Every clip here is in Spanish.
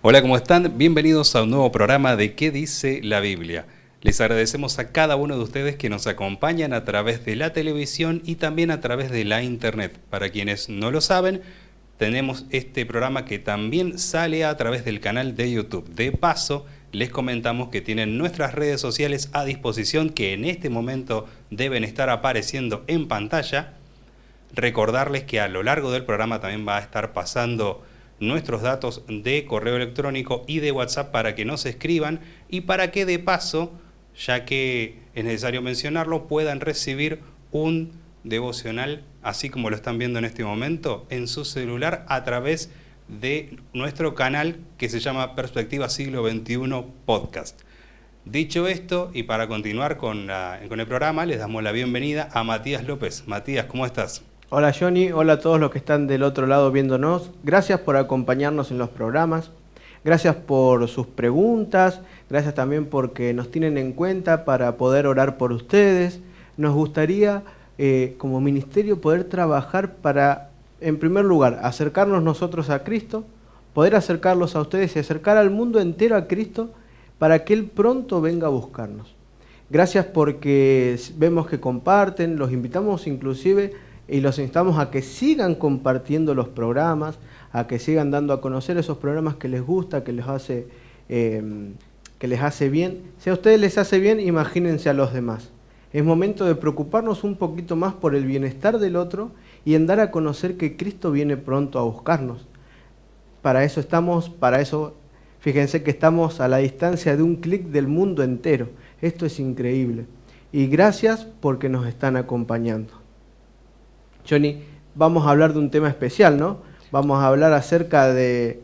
Hola, ¿cómo están? Bienvenidos a un nuevo programa de ¿Qué dice la Biblia? Les agradecemos a cada uno de ustedes que nos acompañan a través de la televisión y también a través de la internet. Para quienes no lo saben, tenemos este programa que también sale a través del canal de YouTube. De paso, les comentamos que tienen nuestras redes sociales a disposición que en este momento deben estar apareciendo en pantalla. Recordarles que a lo largo del programa también va a estar pasando nuestros datos de correo electrónico y de WhatsApp para que nos escriban y para que de paso, ya que es necesario mencionarlo, puedan recibir un devocional, así como lo están viendo en este momento, en su celular a través de nuestro canal que se llama Perspectiva Siglo XXI Podcast. Dicho esto, y para continuar con el programa, les damos la bienvenida a Matías López. Matías, ¿cómo estás? Hola Johnny, hola a todos los que están del otro lado viéndonos. Gracias por acompañarnos en los programas. Gracias por sus preguntas. Gracias también porque nos tienen en cuenta para poder orar por ustedes. Nos gustaría, como ministerio, poder trabajar para, en primer lugar, acercarnos nosotros a Cristo, poder acercarlos a ustedes y acercar al mundo entero a Cristo para que Él pronto venga a buscarnos. Gracias porque vemos que comparten, los invitamos inclusive y los instamos a que sigan compartiendo los programas, a que sigan dando a conocer esos programas que les gusta, que les hace bien. Si a ustedes les hace bien, imagínense a los demás. Es momento de preocuparnos un poquito más por el bienestar del otro y en dar a conocer que Cristo viene pronto a buscarnos. Para eso fíjense que estamos a la distancia de un clic del mundo entero. Esto es increíble. Y gracias porque nos están acompañando. Johnny, vamos a hablar de un tema especial, ¿no? Vamos a hablar acerca de...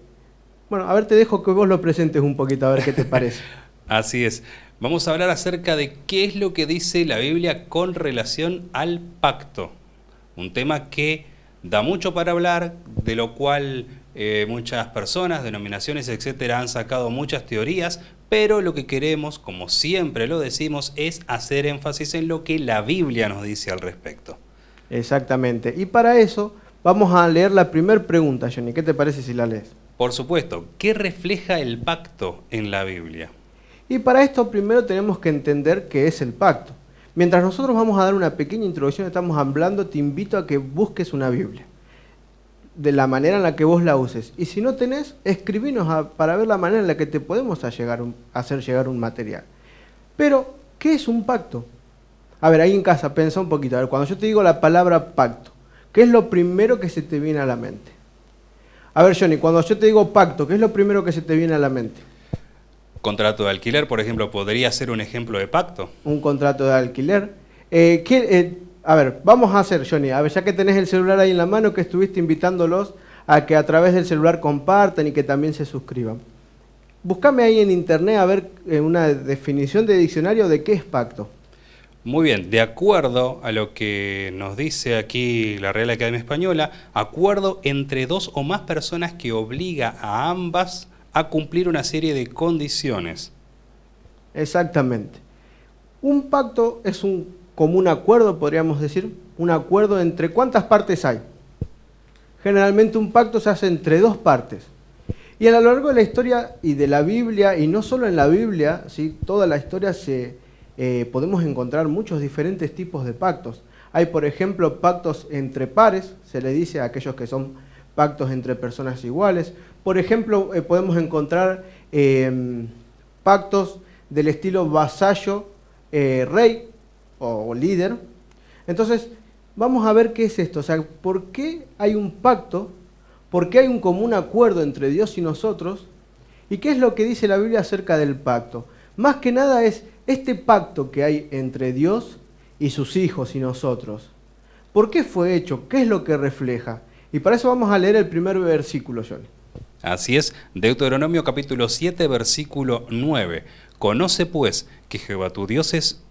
Bueno, a ver, te dejo que vos lo presentes un poquito, a ver qué te parece. Así es. Vamos a hablar acerca de qué es lo que dice la Biblia con relación al pacto. Un tema que da mucho para hablar, de lo cual muchas personas, denominaciones, etcétera, han sacado muchas teorías, pero lo que queremos, como siempre lo decimos, es hacer énfasis en lo que la Biblia nos dice al respecto. Exactamente. Y para eso vamos a leer la primera pregunta, Johnny. ¿Qué te parece si la lees? Por supuesto. ¿Qué refleja el pacto en la Biblia? Y para esto primero tenemos que entender qué es el pacto. Mientras nosotros vamos a dar una pequeña introducción, estamos hablando, te invito a que busques una Biblia, de la manera en la que vos la uses. Y si no tenés, escribinos para ver la manera en la que te podemos hacer llegar un material. Pero, ¿qué es un pacto? A ver, ahí en casa, pensá un poquito. A ver, cuando yo te digo la palabra pacto, ¿qué es lo primero que se te viene a la mente? A ver, Johnny, cuando yo te digo pacto, ¿qué es lo primero que se te viene a la mente? Contrato de alquiler, por ejemplo, ¿podría ser un ejemplo de pacto? Un contrato de alquiler. A ver, vamos a hacer, Johnny, a ver, ya que tenés el celular ahí en la mano, que estuviste invitándolos a que a través del celular compartan y que también se suscriban. Búscame ahí en internet a ver una definición de diccionario de qué es pacto. Muy bien, de acuerdo a lo que nos dice aquí la Real Academia Española, acuerdo entre dos o más personas que obliga a ambas a cumplir una serie de condiciones. Exactamente. Un pacto es como un acuerdo, podríamos decir, un acuerdo entre ¿cuántas partes hay? Generalmente un pacto se hace entre dos partes. Y a lo largo de la historia y de la Biblia, y no solo en la Biblia, ¿sí? Toda la historia podemos encontrar muchos diferentes tipos de pactos. Hay, por ejemplo, pactos entre pares, se le dice a aquellos que son pactos entre personas iguales. Por ejemplo, podemos encontrar pactos del estilo vasallo-rey o líder. Entonces, vamos a ver qué es esto. O sea, ¿por qué hay un pacto? ¿Por qué hay un común acuerdo entre Dios y nosotros? ¿Y qué es lo que dice la Biblia acerca del pacto? Más que nada es este pacto que hay entre Dios y sus hijos y nosotros. ¿Por qué fue hecho? ¿Qué es lo que refleja? Y para eso vamos a leer el primer versículo, Johnny. Así es, Deuteronomio capítulo 7, versículo 9. Conoce pues que Jehová tu Dios es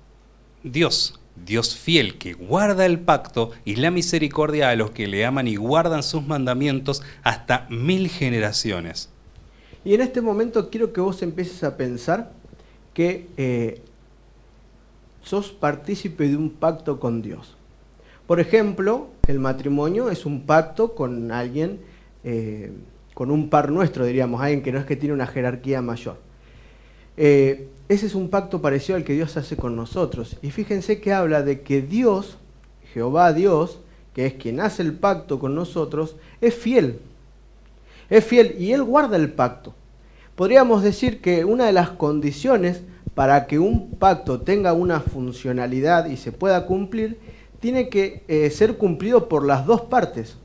Dios, Dios fiel, que guarda el pacto y la misericordia a los que le aman y guardan sus mandamientos hasta 1000 generaciones. Y en este momento quiero que vos empieces a pensar que sos partícipe de un pacto con Dios. Por ejemplo, el matrimonio es un pacto con alguien con un par nuestro, diríamos, alguien que no es que tiene una jerarquía mayor. Ese es un pacto parecido al que Dios hace con nosotros. Y fíjense que habla de que Dios, Jehová Dios, que es quien hace el pacto con nosotros, es fiel. Es fiel y Él guarda el pacto. Podríamos decir que una de las condiciones para que un pacto tenga una funcionalidad y se pueda cumplir, tiene que ser cumplido por las dos partes.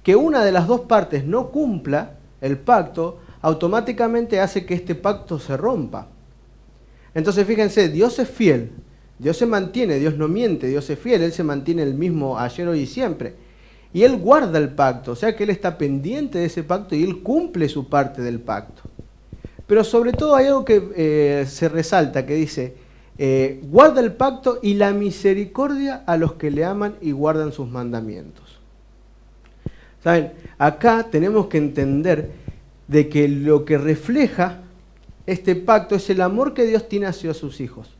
Que una de las dos partes no cumpla el pacto, automáticamente hace que este pacto se rompa. Entonces fíjense, Dios es fiel, Dios se mantiene, Dios no miente, Dios es fiel, Él se mantiene el mismo ayer, hoy y siempre. Y Él guarda el pacto, o sea que Él está pendiente de ese pacto y Él cumple su parte del pacto. Pero sobre todo hay algo que se resalta, que dice, guarda el pacto y la misericordia a los que le aman y guardan sus mandamientos. ¿Saben? Acá tenemos que entender de que lo que refleja este pacto es el amor que Dios tiene hacia sus hijos.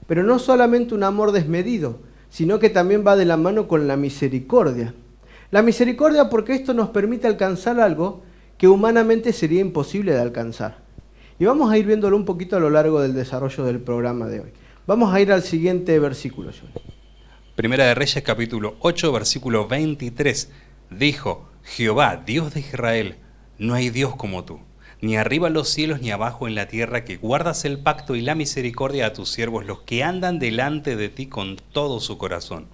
Pero no solamente un amor desmedido, sino que también va de la mano con la misericordia. La misericordia porque esto nos permite alcanzar algo que humanamente sería imposible de alcanzar. Y vamos a ir viéndolo un poquito a lo largo del desarrollo del programa de hoy. Vamos a ir al siguiente versículo, Johnny. Primera de Reyes, capítulo 8, versículo 23. Dijo, Jehová, Dios de Israel, no hay Dios como tú, ni arriba en los cielos ni abajo en la tierra, que guardas el pacto y la misericordia a tus siervos, los que andan delante de ti con todo su corazón.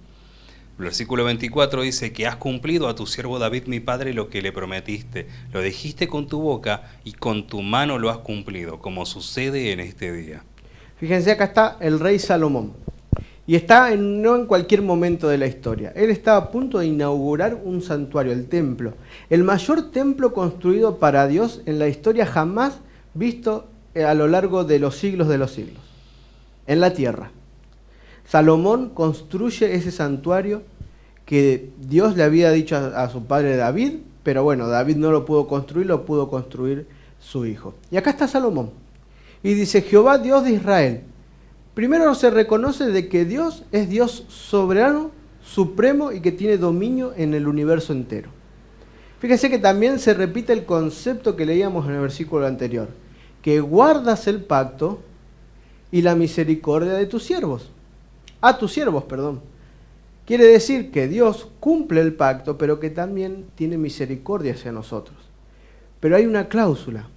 El versículo 24 dice que has cumplido a tu siervo David mi padre lo que le prometiste, lo dijiste con tu boca y con tu mano lo has cumplido, como sucede en este día. Fíjense, acá está el rey Salomón. Y está no en cualquier momento de la historia. Él estaba a punto de inaugurar un santuario, el templo. El mayor templo construido para Dios en la historia jamás visto a lo largo de los siglos, en la tierra. Salomón construye ese santuario que Dios le había dicho a su padre David, pero bueno, David no lo pudo construir, lo pudo construir su hijo. Y acá está Salomón. Y dice, Jehová Dios de Israel. Primero se reconoce de que Dios es Dios soberano, supremo y que tiene dominio en el universo entero. Fíjese que también se repite el concepto que leíamos en el versículo anterior, que guardas el pacto y la misericordia de tus siervos. A tus siervos, perdón. Quiere decir que Dios cumple el pacto, pero que también tiene misericordia hacia nosotros. Pero hay una cláusula,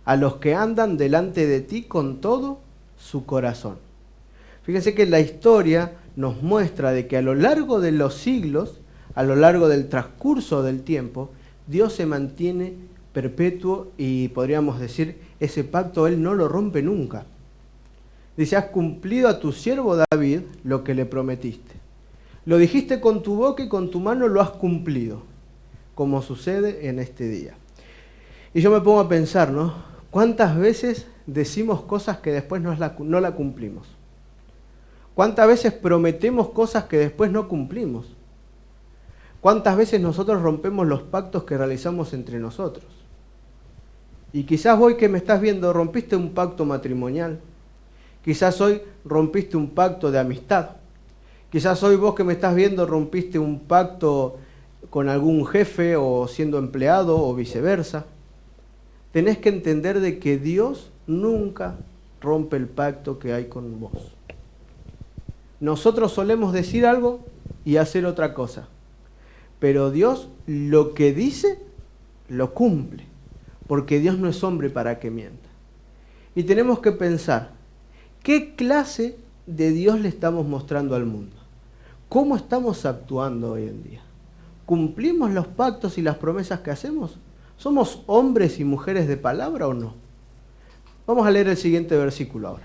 a los que andan delante de ti con todo su corazón. Fíjense que la historia nos muestra de que a lo largo de los siglos, a lo largo del transcurso del tiempo, Dios se mantiene perpetuo y podríamos decir, ese pacto Él no lo rompe nunca. Dice, has cumplido a tu siervo David lo que le prometiste. Lo dijiste con tu boca y con tu mano lo has cumplido, como sucede en este día. Y yo me pongo a pensar, ¿no? ¿Cuántas veces decimos cosas que después no la cumplimos? ¿Cuántas veces prometemos cosas que después no cumplimos? ¿Cuántas veces nosotros rompemos los pactos que realizamos entre nosotros? Y quizás hoy que me estás viendo rompiste un pacto matrimonial. Quizás hoy rompiste un pacto de amistad. Quizás hoy vos que me estás viendo rompiste un pacto con algún jefe o siendo empleado o viceversa. Tenés que entender de que Dios nunca rompe el pacto que hay con vos. Nosotros solemos decir algo y hacer otra cosa. Pero Dios lo que dice, lo cumple. Porque Dios no es hombre para que mienta. Y tenemos que pensar, ¿qué clase de Dios le estamos mostrando al mundo? ¿Cómo estamos actuando hoy en día? ¿Cumplimos los pactos y las promesas que hacemos? ¿Somos hombres y mujeres de palabra o no? Vamos a leer el siguiente versículo ahora.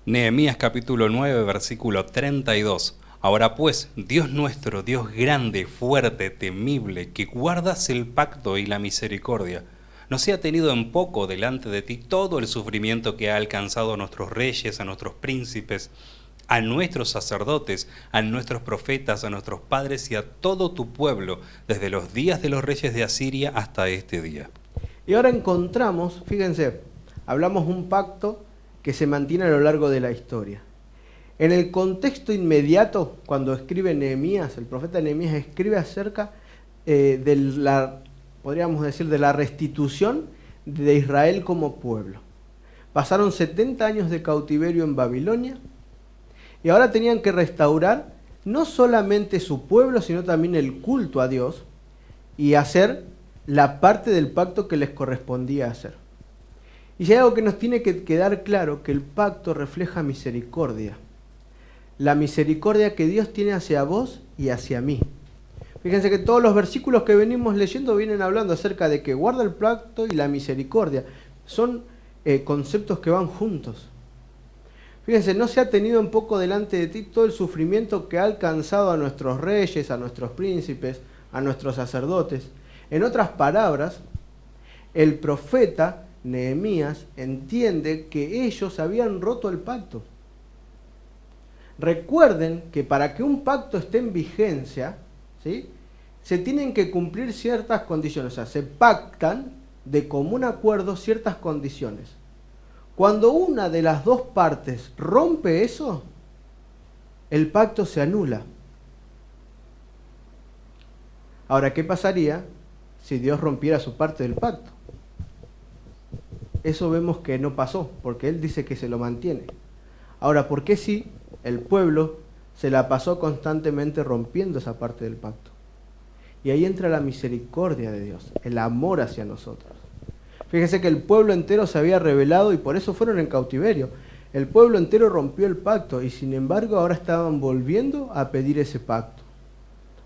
Nehemías capítulo 9, versículo 32. Ahora pues, Dios nuestro, Dios grande, fuerte, temible, que guardas el pacto y la misericordia, no sea tenido en poco delante de ti todo el sufrimiento que ha alcanzado a nuestros reyes, a nuestros príncipes, a nuestros sacerdotes, a nuestros profetas, a nuestros padres y a todo tu pueblo, desde los días de los reyes de Asiria hasta este día. Y ahora encontramos, fíjense, hablamos un pacto que se mantiene a lo largo de la historia. En el contexto inmediato, cuando escribe Nehemías, el profeta Nehemías escribe acerca de la podríamos decir, de la restitución de Israel como pueblo. Pasaron 70 años de cautiverio en Babilonia y ahora tenían que restaurar no solamente su pueblo, sino también el culto a Dios y hacer la parte del pacto que les correspondía hacer. Y si hay algo que nos tiene que quedar claro, que el pacto refleja misericordia. La misericordia que Dios tiene hacia vos y hacia mí. Fíjense que todos los versículos que venimos leyendo vienen hablando acerca de que guarda el pacto y la misericordia. Son conceptos que van juntos. Fíjense, no se ha tenido un poco delante de ti todo el sufrimiento que ha alcanzado a nuestros reyes, a nuestros príncipes, a nuestros sacerdotes. En otras palabras, el profeta Nehemías entiende que ellos habían roto el pacto. Recuerden que para que un pacto esté en vigencia, ¿sí?, se tienen que cumplir ciertas condiciones, o sea, se pactan de común acuerdo ciertas condiciones. Cuando una de las dos partes rompe eso, el pacto se anula. Ahora, ¿qué pasaría si Dios rompiera su parte del pacto? Eso vemos que no pasó, porque Él dice que se lo mantiene. Ahora, ¿por qué sí el pueblo se la pasó constantemente rompiendo esa parte del pacto? Y ahí entra la misericordia de Dios, el amor hacia nosotros. Fíjense que el pueblo entero se había rebelado y por eso fueron en cautiverio. El pueblo entero rompió el pacto y sin embargo ahora estaban volviendo a pedir ese pacto,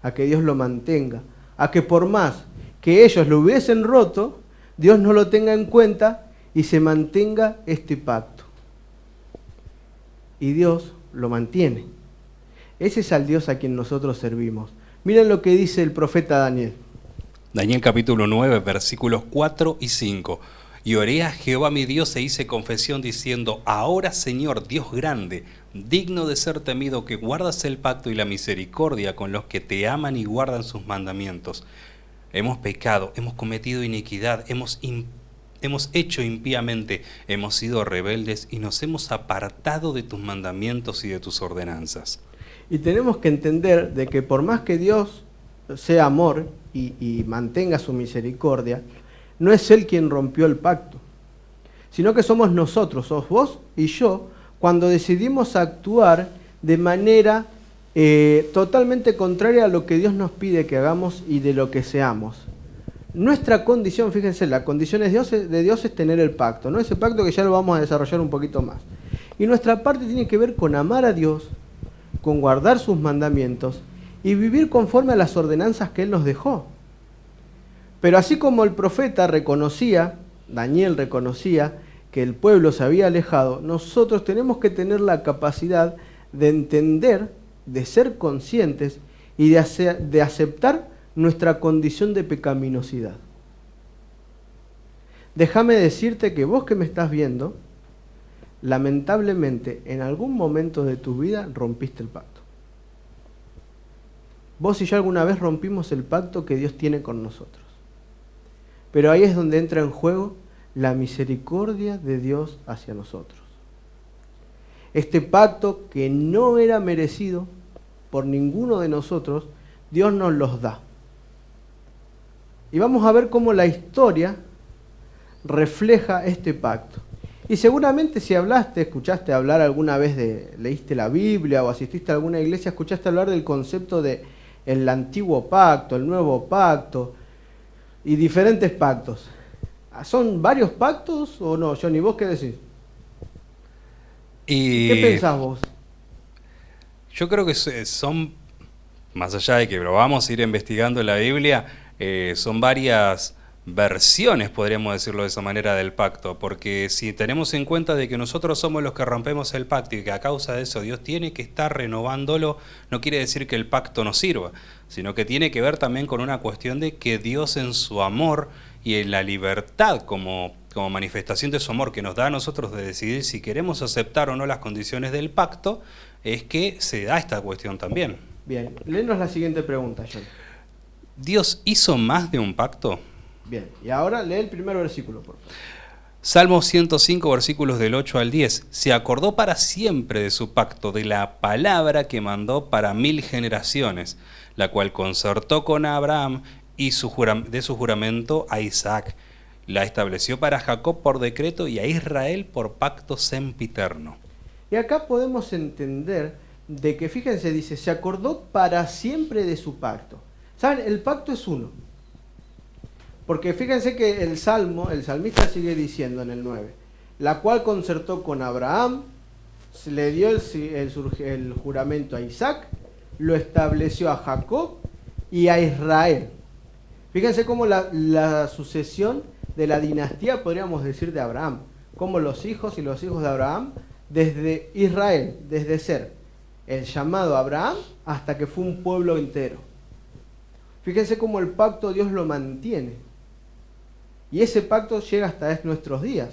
a que Dios lo mantenga, a que por más que ellos lo hubiesen roto, Dios no lo tenga en cuenta y se mantenga este pacto. Y Dios lo mantiene. Ese es al Dios a quien nosotros servimos. Miren lo que dice el profeta Daniel. Daniel capítulo 9, versículos 4 y 5. Y oré a Jehová mi Dios e hice confesión diciendo, ahora Señor, Dios grande, digno de ser temido, que guardas el pacto y la misericordia con los que te aman y guardan sus mandamientos. Hemos pecado, hemos cometido iniquidad, hemos hecho impíamente, hemos sido rebeldes y nos hemos apartado de tus mandamientos y de tus ordenanzas. Y tenemos que entender de que por más que Dios sea amor y mantenga su misericordia, no es Él quien rompió el pacto, sino que somos nosotros, sos vos y yo, cuando decidimos actuar de manera totalmente contraria a lo que Dios nos pide que hagamos y de lo que seamos. Nuestra condición, fíjense, la condición de Dios es tener el pacto, ¿no? Ese pacto que ya lo vamos a desarrollar un poquito más. Y nuestra parte tiene que ver con amar a Dios, con guardar sus mandamientos y vivir conforme a las ordenanzas que Él nos dejó. Pero así como el profeta reconocía, Daniel reconocía, que el pueblo se había alejado, nosotros tenemos que tener la capacidad de entender, de ser conscientes y de aceptar nuestra condición de pecaminosidad. Déjame decirte que vos que me estás viendo, lamentablemente en algún momento de tu vida rompiste el pacto. Vos y yo alguna vez rompimos el pacto que Dios tiene con nosotros. Pero ahí es donde entra en juego la misericordia de Dios hacia nosotros. Este pacto que no era merecido por ninguno de nosotros, Dios nos los da. Y vamos a ver cómo la historia refleja este pacto. Y seguramente si escuchaste hablar alguna vez leíste la Biblia o asististe a alguna iglesia, escuchaste hablar del concepto de el antiguo pacto, el nuevo pacto y diferentes pactos. ¿Son varios pactos o no, Johnny? ¿Vos qué decís? ¿Qué pensás vos? Yo creo que son, más allá de que lo vamos a ir investigando en la Biblia, son varias versiones, podríamos decirlo de esa manera, del pacto, porque si tenemos en cuenta de que nosotros somos los que rompemos el pacto y que a causa de eso Dios tiene que estar renovándolo, no quiere decir que el pacto no sirva, sino que tiene que ver también con una cuestión de que Dios en su amor y en la libertad como manifestación de su amor que nos da a nosotros de decidir si queremos aceptar o no las condiciones del pacto, es que se da esta cuestión también. Bien, léenos la siguiente pregunta, John. ¿Dios hizo más de un pacto? Bien, y ahora lee el primer versículo, por favor. Salmo 105, versículos del 8 al 10. Se acordó para siempre de su pacto, de la palabra que mandó para 1000 generaciones, la cual concertó con Abraham y de su juramento a Isaac. La estableció para Jacob por decreto y a Israel por pacto sempiterno. Y acá podemos entender de que, fíjense, dice, se acordó para siempre de su pacto. ¿Saben? El pacto es uno. Porque fíjense que el salmista sigue diciendo en el 9, la cual concertó con Abraham, se le dio el juramento a Isaac, lo estableció a Jacob y a Israel. Fíjense cómo la sucesión de la dinastía, podríamos decir, de Abraham, como los hijos y los hijos de Abraham, desde Israel, desde ser el llamado Abraham hasta que fue un pueblo entero. Fíjense cómo el pacto Dios lo mantiene. Y ese pacto llega hasta nuestros días.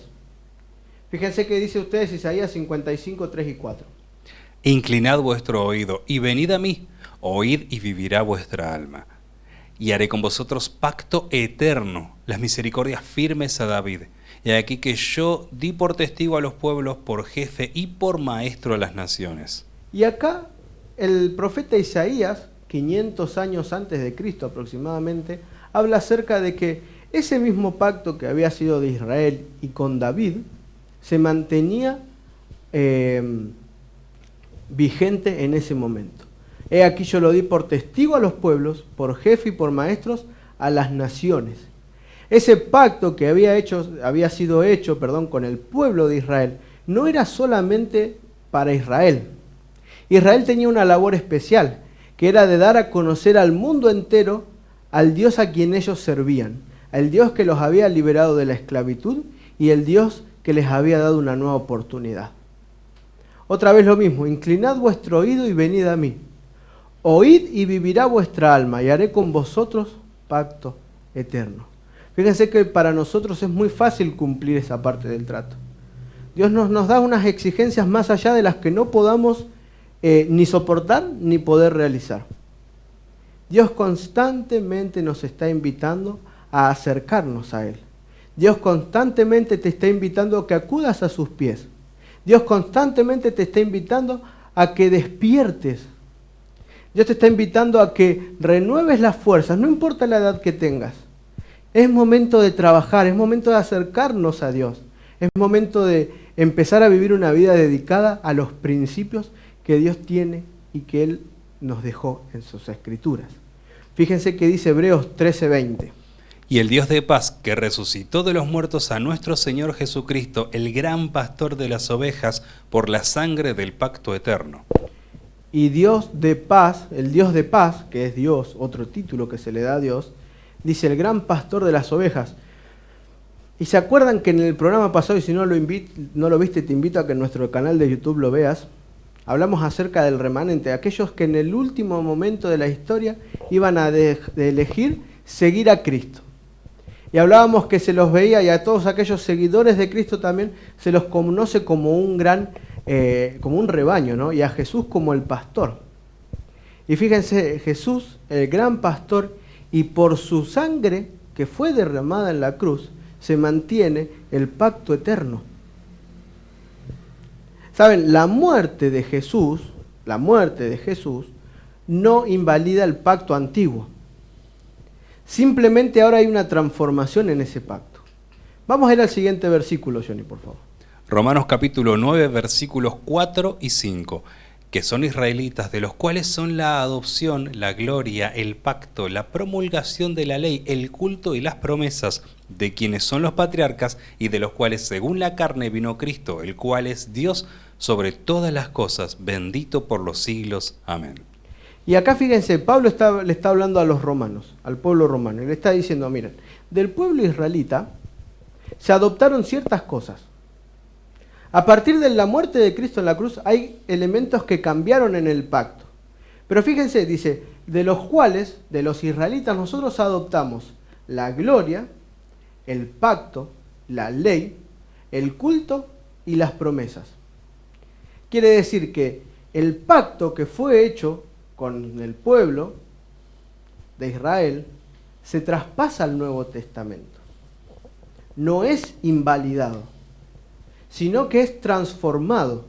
Fíjense que dice ustedes Isaías 55, 3 y 4. Inclinad vuestro oído y venid a mí, oíd y vivirá vuestra alma. Y haré con vosotros pacto eterno, las misericordias firmes a David. Y aquí que yo di por testigo a los pueblos, por jefe y por maestro a las naciones. Y acá el profeta Isaías, 500 años antes de Cristo aproximadamente, habla acerca de que ese mismo pacto que había sido de Israel y con David se mantenía vigente en ese momento. He aquí yo lo di por testigo a los pueblos, por jefe y por maestros a las naciones. Ese pacto que había sido hecho con el pueblo de Israel no era solamente para Israel. Israel tenía una labor especial, que era de dar a conocer al mundo entero al Dios a quien ellos servían, al Dios que los había liberado de la esclavitud y el Dios que les había dado una nueva oportunidad. Otra vez lo mismo, inclinad vuestro oído y venid a mí. Oíd y vivirá vuestra alma y haré con vosotros pacto eterno. Fíjense que para nosotros es muy fácil cumplir esa parte del trato. Dios nos da unas exigencias más allá de las que no podamos ni soportar ni poder realizar. Dios constantemente nos está invitando a acercarnos a Él. Dios constantemente te está invitando a que acudas a sus pies. Dios constantemente te está invitando a que despiertes. Dios te está invitando a que renueves las fuerzas, no importa la edad que tengas. Es momento de trabajar, es momento de acercarnos a Dios. Es momento de empezar a vivir una vida dedicada a los principios que Dios tiene y que Él nos dejó en sus escrituras. Fíjense que dice Hebreos 13:20. Y el Dios de paz, que resucitó de los muertos a nuestro Señor Jesucristo, el gran pastor de las ovejas, por la sangre del pacto eterno. Y Dios de paz, el Dios de paz, que es Dios, otro título que se le da a Dios, dice el gran pastor de las ovejas. Y se acuerdan que en el programa pasado, y si no lo viste, te invito a que en nuestro canal de YouTube lo veas, hablamos acerca del remanente, aquellos que en el último momento de la historia iban a elegir seguir a Cristo. Y hablábamos que se los veía, y a todos aquellos seguidores de Cristo también se los conoce como un como un rebaño, ¿no? Y a Jesús como el pastor. Y fíjense, Jesús, el gran pastor, y por su sangre que fue derramada en la cruz, se mantiene el pacto eterno. ¿Saben? La muerte de Jesús no invalida el pacto antiguo. Simplemente ahora hay una transformación en ese pacto. Vamos a ir al siguiente versículo, Johnny, por favor. Romanos capítulo 9, versículos 4 y 5, que son israelitas, de los cuales son la adopción, la gloria, el pacto, la promulgación de la ley, el culto y las promesas, de quienes son los patriarcas y de los cuales según la carne vino Cristo, el cual es Dios sobre todas las cosas, bendito por los siglos. Amén. Y acá fíjense, Pablo le está hablando a los romanos, al pueblo romano, y le está diciendo, miren, del pueblo israelita se adoptaron ciertas cosas. A partir de la muerte de Cristo en la cruz hay elementos que cambiaron en el pacto. Pero fíjense, dice, de los cuales, de los israelitas, nosotros adoptamos la gloria, el pacto, la ley, el culto y las promesas. Quiere decir que el pacto que fue hecho con el pueblo de Israel se traspasa al Nuevo Testamento. No es invalidado, sino que es transformado.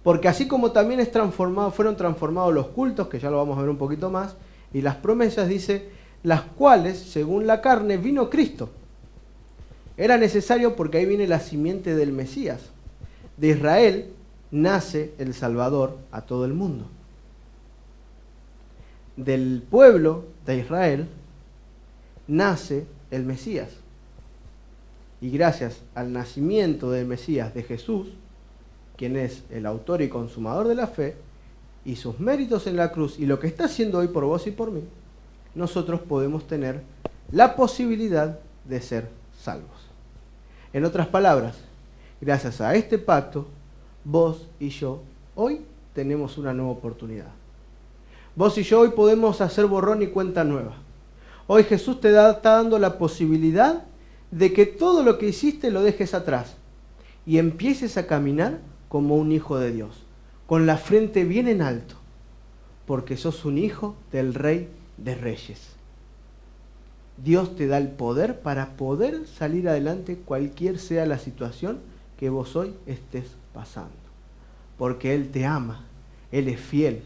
Porque así como también fueron transformados los cultos, que ya lo vamos a ver un poquito más, y las promesas, dice, las cuales, según la carne, vino Cristo. Era necesario porque ahí viene la simiente del Mesías. De Israel nace el Salvador a todo el mundo. Del pueblo de Israel nace el Mesías. Y gracias al nacimiento del Mesías, de Jesús, quien es el autor y consumador de la fe, y sus méritos en la cruz, y lo que está haciendo hoy por vos y por mí, nosotros podemos tener la posibilidad de ser salvos. En otras palabras, gracias a este pacto, vos y yo hoy tenemos una nueva oportunidad. Vos y yo hoy podemos hacer borrón y cuenta nueva. Hoy Jesús te está dando la posibilidad de que todo lo que hiciste lo dejes atrás y empieces a caminar como un hijo de Dios, con la frente bien en alto, porque sos un hijo del Rey de Reyes. Dios te da el poder para poder salir adelante cualquier sea la situación que vos hoy estés pasando, porque Él te ama, Él es fiel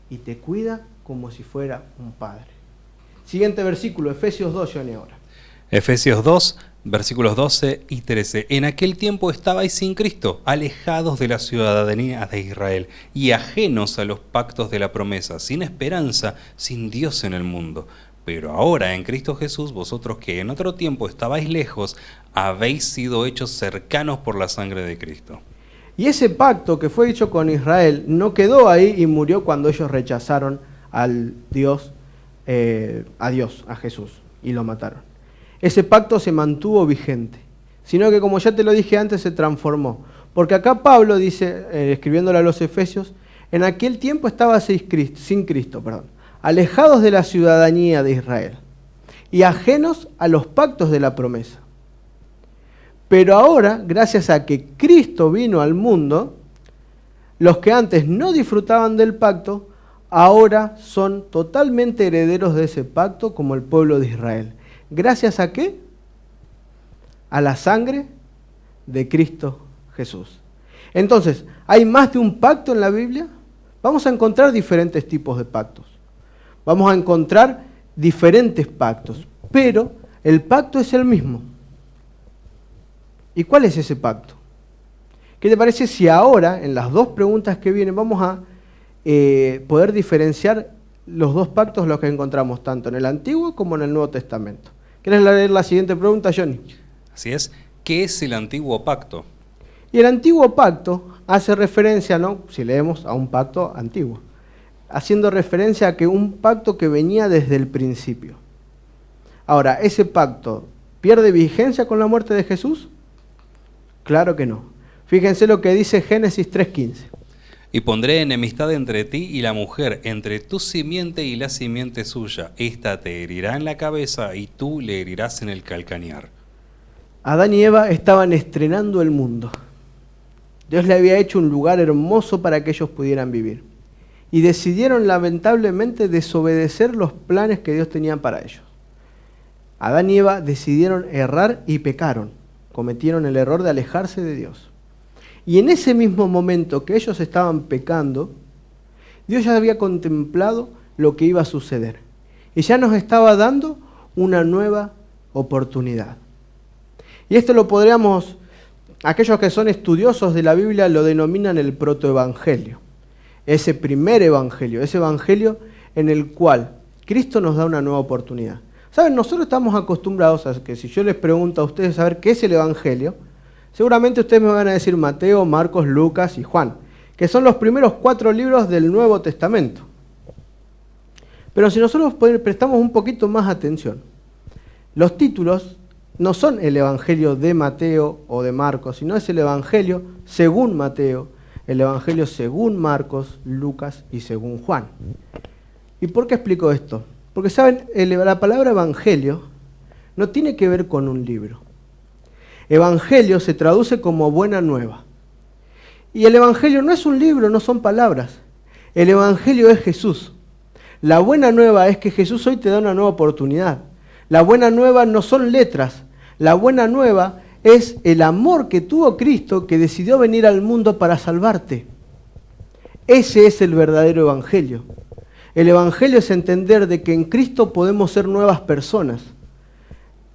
y te cuida como si fuera un padre. Siguiente versículo, Efesios 2, Johnny, ahora. Efesios 2, versículos 12 y 13. En aquel tiempo estabais sin Cristo, alejados de la ciudadanía de Israel y ajenos a los pactos de la promesa, sin esperanza, sin Dios en el mundo. Pero ahora en Cristo Jesús, vosotros que en otro tiempo estabais lejos, habéis sido hechos cercanos por la sangre de Cristo. Y ese pacto que fue hecho con Israel no quedó ahí y murió cuando ellos rechazaron al Dios, a Jesús, y lo mataron. Ese pacto se mantuvo vigente, sino que, como ya te lo dije antes, se transformó. Porque acá Pablo dice, escribiéndole a los Efesios, en aquel tiempo estaba sin Cristo, alejados de la ciudadanía de Israel y ajenos a los pactos de la promesa. Pero ahora, gracias a que Cristo vino al mundo, los que antes no disfrutaban del pacto, ahora son totalmente herederos de ese pacto como el pueblo de Israel. ¿Gracias a qué? A la sangre de Cristo Jesús. Entonces, ¿hay más de un pacto en la Biblia? Vamos a encontrar diferentes tipos de pactos. Vamos a encontrar diferentes pactos, pero el pacto es el mismo. ¿Y cuál es ese pacto? ¿Qué te parece si ahora, en las dos preguntas que vienen, vamos a poder diferenciar los dos pactos, los que encontramos tanto en el Antiguo como en el Nuevo Testamento? ¿Quieres leer la siguiente pregunta, Johnny? Así es. ¿Qué es el Antiguo Pacto? Y el Antiguo Pacto hace referencia, ¿no? Si leemos, a un pacto antiguo, haciendo referencia a que un pacto que venía desde el principio. Ahora, ¿ese pacto pierde vigencia con la muerte de Jesús? Claro que no. Fíjense lo que dice Génesis 3:15. Y pondré enemistad entre ti y la mujer, entre tu simiente y la simiente suya. Esta te herirá en la cabeza y tú le herirás en el calcañar. Adán y Eva estaban estrenando el mundo. Dios le había hecho un lugar hermoso para que ellos pudieran vivir. Y decidieron lamentablemente desobedecer los planes que Dios tenía para ellos. Adán y Eva decidieron errar y pecaron. Cometieron el error de alejarse de Dios. Y en ese mismo momento que ellos estaban pecando, Dios ya había contemplado lo que iba a suceder. Y ya nos estaba dando una nueva oportunidad. Y esto lo podríamos, aquellos que son estudiosos de la Biblia lo denominan el protoevangelio. Ese primer evangelio, ese evangelio en el cual Cristo nos da una nueva oportunidad. ¿Saben? Nosotros estamos acostumbrados a que si yo les pregunto a ustedes saber qué es el evangelio, seguramente ustedes me van a decir Mateo, Marcos, Lucas y Juan, que son los primeros 4 libros del Nuevo Testamento. Pero si nosotros prestamos un poquito más atención, los títulos no son el Evangelio de Mateo o de Marcos, sino es el Evangelio según Mateo, el Evangelio según Marcos, Lucas y según Juan. ¿Y por qué explico esto? Porque, ¿saben? La palabra evangelio no tiene que ver con un libro. Evangelio se traduce como buena nueva. Y el evangelio no es un libro, no son palabras. El evangelio es Jesús. La buena nueva es que Jesús hoy te da una nueva oportunidad. La buena nueva no son letras. La buena nueva es el amor que tuvo Cristo, que decidió venir al mundo para salvarte. Ese es el verdadero evangelio. El Evangelio es entender de que en Cristo podemos ser nuevas personas.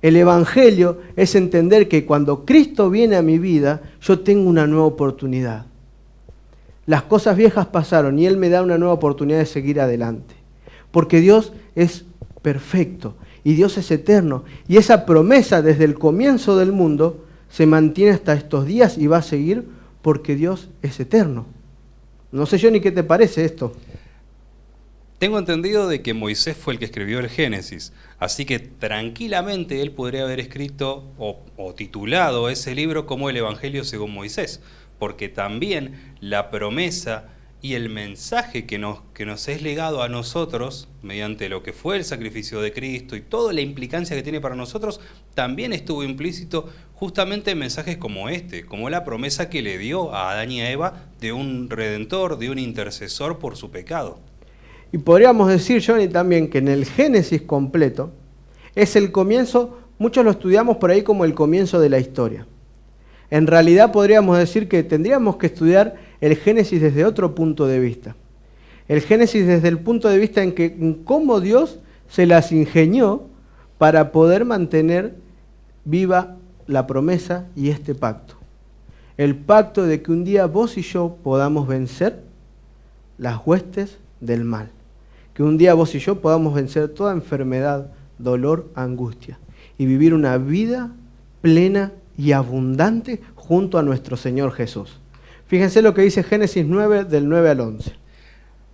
El Evangelio es entender que cuando Cristo viene a mi vida, yo tengo una nueva oportunidad. Las cosas viejas pasaron y Él me da una nueva oportunidad de seguir adelante. Porque Dios es perfecto y Dios es eterno. Y esa promesa desde el comienzo del mundo se mantiene hasta estos días y va a seguir porque Dios es eterno. No sé yo ni qué te parece esto. Tengo entendido de que Moisés fue el que escribió el Génesis, así que tranquilamente él podría haber escrito o titulado ese libro como el Evangelio según Moisés, porque también la promesa y el mensaje que nos es legado a nosotros, mediante lo que fue el sacrificio de Cristo y toda la implicancia que tiene para nosotros, también estuvo implícito justamente en mensajes como este, como la promesa que le dio a Adán y a Eva de un redentor, de un intercesor por su pecado. Y podríamos decir, Johnny, también que en el Génesis completo es el comienzo, muchos lo estudiamos por ahí como el comienzo de la historia. En realidad podríamos decir que tendríamos que estudiar el Génesis desde otro punto de vista. El Génesis desde el punto de vista en cómo Dios se las ingenió para poder mantener viva la promesa y este pacto. El pacto de que un día vos y yo podamos vencer las huestes del mal. Que un día vos y yo podamos vencer toda enfermedad, dolor, angustia y vivir una vida plena y abundante junto a nuestro Señor Jesús. Fíjense lo que dice Génesis 9, del 9 al 11.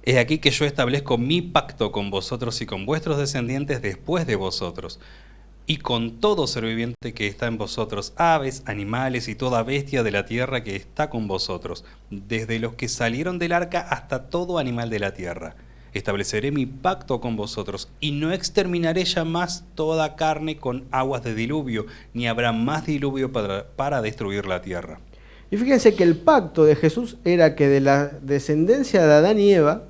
He aquí que yo establezco mi pacto con vosotros y con vuestros descendientes después de vosotros, y con todo ser viviente que está en vosotros, aves, animales y toda bestia de la tierra que está con vosotros, desde los que salieron del arca hasta todo animal de la tierra. Estableceré mi pacto con vosotros, y no exterminaré ya más toda carne con aguas de diluvio, ni habrá más diluvio para destruir la tierra. Y fíjense que el pacto de Jesús era que de la descendencia de Adán y Eva,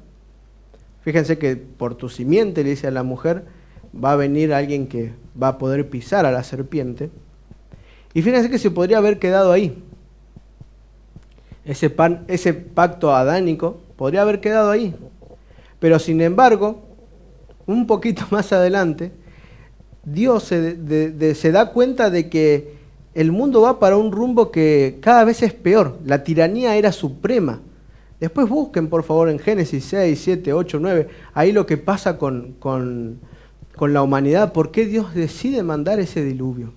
fíjense que por tu simiente, le dice a la mujer, va a venir alguien que va a poder pisar a la serpiente. Y fíjense que se podría haber quedado ahí. Ese pacto adánico podría haber quedado ahí. Pero sin embargo, un poquito más adelante, Dios se da cuenta de que el mundo va para un rumbo que cada vez es peor. La tiranía era suprema. Después busquen, por favor, en Génesis 6, 7, 8, 9, ahí lo que pasa con la humanidad, por qué Dios decide mandar ese diluvio.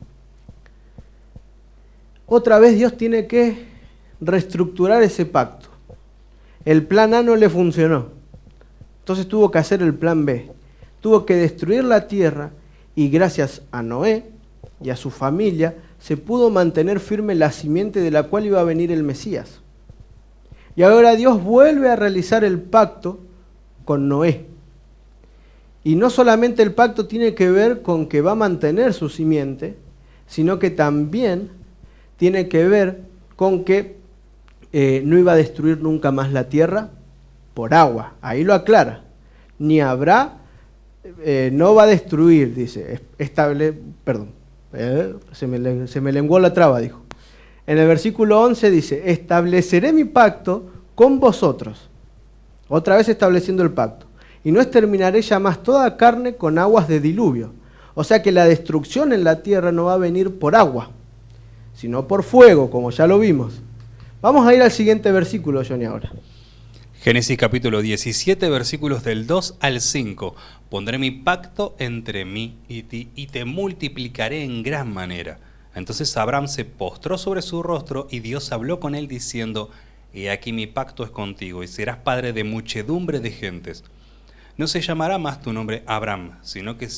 Otra vez Dios tiene que reestructurar ese pacto. El plan A no le funcionó. Entonces tuvo que hacer el plan B. Tuvo que destruir la tierra y gracias a Noé y a su familia se pudo mantener firme la simiente de la cual iba a venir el Mesías. Y ahora Dios vuelve a realizar el pacto con Noé. Y no solamente el pacto tiene que ver con que va a mantener su simiente, sino que también tiene que ver con que no iba a destruir nunca más la tierra por agua. Ahí lo aclara. Ni habrá, no va a destruir, dice, se me lenguó la traba, dijo. En el versículo 11 dice, estableceré mi pacto con vosotros. Otra vez estableciendo el pacto. Y no exterminaré ya más toda carne con aguas de diluvio. O sea que la destrucción en la tierra no va a venir por agua, sino por fuego, como ya lo vimos. Vamos a ir al siguiente versículo, Johnny, ahora. Génesis capítulo 17, versículos del 2 al 5. Pondré mi pacto entre mí y ti, y te multiplicaré en gran manera. Entonces Abraham se postró sobre su rostro, y Dios habló con él diciendo, he aquí mi pacto es contigo, y serás padre de muchedumbre de gentes. No se llamará más tu nombre Abraham, sino que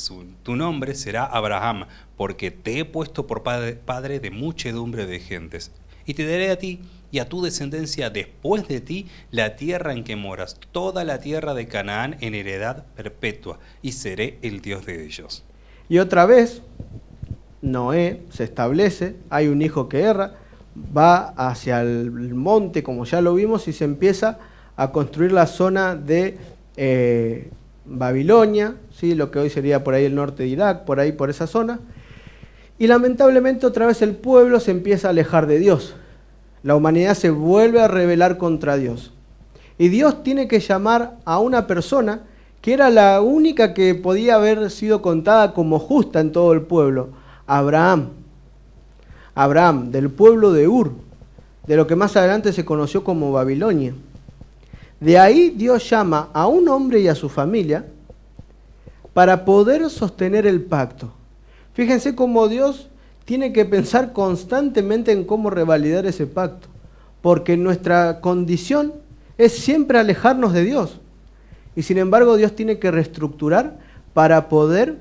tu nombre será Abraham, porque te he puesto por padre de muchedumbre de gentes. Y te daré a ti y a tu descendencia después de ti la tierra en que moras, toda la tierra de Canaán en heredad perpetua, y seré el Dios de ellos. Y otra vez, Noé se establece, hay un hijo que erra, va hacia el monte, como ya lo vimos, y se empieza a construir la zona de Babilonia, ¿sí? Lo que hoy sería por ahí el norte de Irak, por ahí por esa zona. Y lamentablemente otra vez el pueblo se empieza a alejar de Dios. La humanidad se vuelve a rebelar contra Dios. Y Dios tiene que llamar a una persona que era la única que podía haber sido contada como justa en todo el pueblo, Abraham. Abraham, del pueblo de Ur, de lo que más adelante se conoció como Babilonia. De ahí Dios llama a un hombre y a su familia para poder sostener el pacto. Fíjense cómo Dios tiene que pensar constantemente en cómo revalidar ese pacto, porque nuestra condición es siempre alejarnos de Dios. Y sin embargo Dios tiene que reestructurar para poder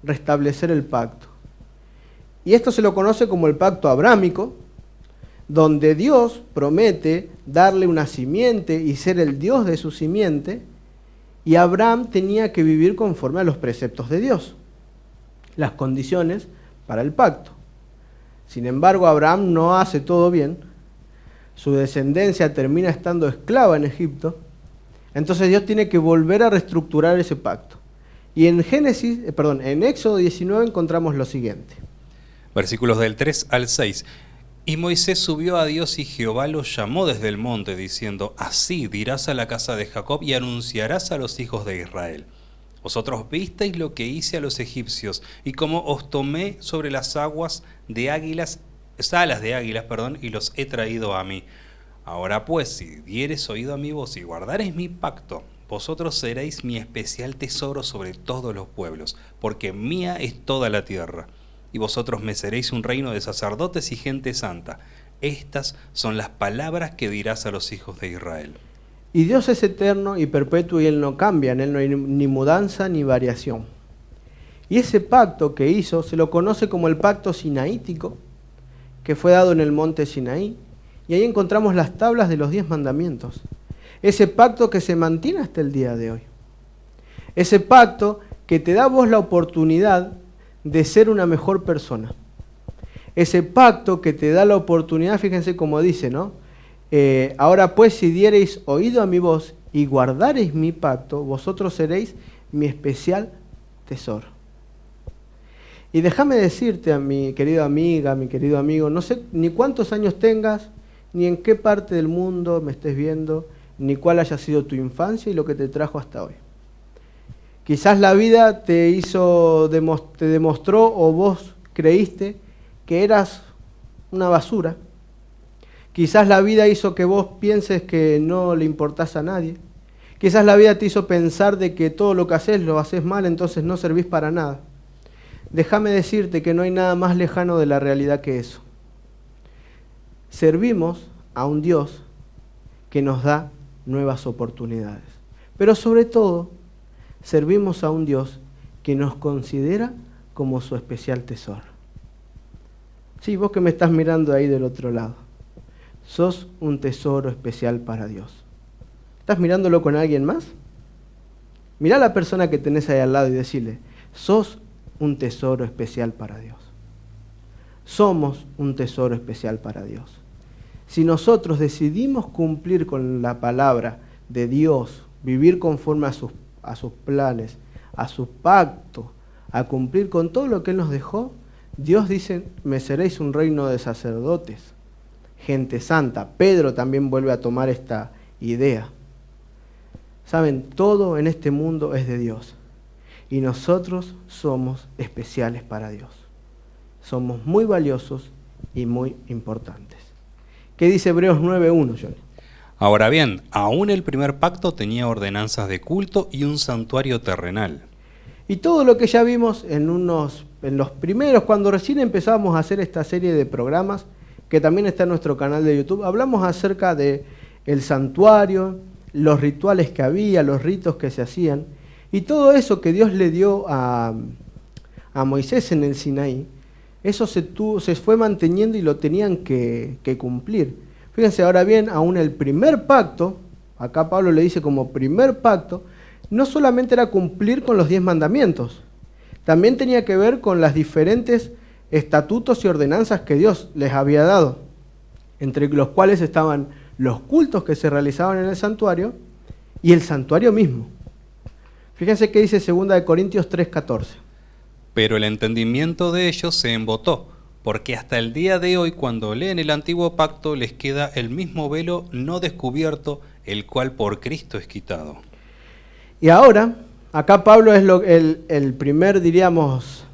restablecer el pacto. Y esto se lo conoce como el pacto abrámico, donde Dios promete darle una simiente y ser el Dios de su simiente, y Abraham tenía que vivir conforme a los preceptos de Dios, las condiciones para el pacto. Sin embargo, Abraham no hace todo bien, su descendencia termina estando esclava en Egipto, entonces Dios tiene que volver a reestructurar ese pacto. Y en Éxodo 19 encontramos lo siguiente. Versículos del 3 al 6. Y Moisés subió a Dios y Jehová lo llamó desde el monte, diciendo: Así dirás a la casa de Jacob y anunciarás a los hijos de Israel: Vosotros visteis lo que hice a los egipcios, y cómo os tomé sobre las aguas de águilas, alas de águilas, y los he traído a mí. Ahora pues, si diereis oído a mi voz y guardareis mi pacto, vosotros seréis mi especial tesoro sobre todos los pueblos, porque mía es toda la tierra. Y vosotros me seréis un reino de sacerdotes y gente santa. Estas son las palabras que dirás a los hijos de Israel. Y Dios es eterno y perpetuo y Él no cambia, en Él no hay ni mudanza ni variación. Y ese pacto que hizo se lo conoce como el pacto sinaítico, que fue dado en el monte Sinaí. Y ahí encontramos las tablas de los 10 mandamientos. Ese pacto que se mantiene hasta el día de hoy. Ese pacto que te da a vos la oportunidad de ser una mejor persona. Ese pacto que te da la oportunidad, fíjense cómo dice, ¿no? Ahora pues, si diereis oído a mi voz y guardareis mi pacto, vosotros seréis mi especial tesoro. Y déjame decirte, a mi querida amiga, mi querido amigo, no sé ni cuántos años tengas, ni en qué parte del mundo me estés viendo, ni cuál haya sido tu infancia y lo que te trajo hasta hoy. Quizás la vida te demostró o vos creíste que eras una basura. Quizás la vida hizo que vos pienses que no le importás a nadie. Quizás la vida te hizo pensar de que todo lo que haces lo haces mal, entonces no servís para nada. Déjame decirte que no hay nada más lejano de la realidad que eso. Servimos a un Dios que nos da nuevas oportunidades. Pero sobre todo, servimos a un Dios que nos considera como su especial tesoro. Sí, vos que me estás mirando ahí del otro lado, sos un tesoro especial para Dios. ¿Estás mirándolo con alguien más? Mirá a la persona que tenés ahí al lado y decirle: sos un tesoro especial para Dios. Somos un tesoro especial para Dios. Si nosotros decidimos cumplir con la palabra de Dios, vivir conforme a sus planes, a su pacto, a cumplir con todo lo que Él nos dejó, Dios dice: me seréis un reino de sacerdotes, gente santa. Pedro también vuelve a tomar esta idea. Saben, todo en este mundo es de Dios y nosotros somos especiales para Dios. Somos muy valiosos y muy importantes. ¿Qué dice Hebreos 9:1, Johnny? Ahora bien, aún el primer pacto tenía ordenanzas de culto y un santuario terrenal. Y todo lo que ya vimos en los primeros, cuando recién empezábamos a hacer esta serie de programas, que también está en nuestro canal de YouTube, hablamos acerca de el santuario, los rituales que había, los ritos que se hacían, y todo eso que Dios le dio a Moisés en el Sinaí, eso se fue manteniendo y lo tenían que cumplir. Fíjense, ahora bien, aún el primer pacto, acá Pablo le dice como primer pacto, no solamente era cumplir con los 10 mandamientos, también tenía que ver con las diferentes estatutos y ordenanzas que Dios les había dado, entre los cuales estaban los cultos que se realizaban en el santuario y el santuario mismo. Fíjense que dice 2 Corintios 3:14. Pero el entendimiento de ellos se embotó, porque hasta el día de hoy, cuando leen el antiguo pacto, les queda el mismo velo no descubierto, el cual por Cristo es quitado. Y ahora, acá Pablo es el primer, diríamos,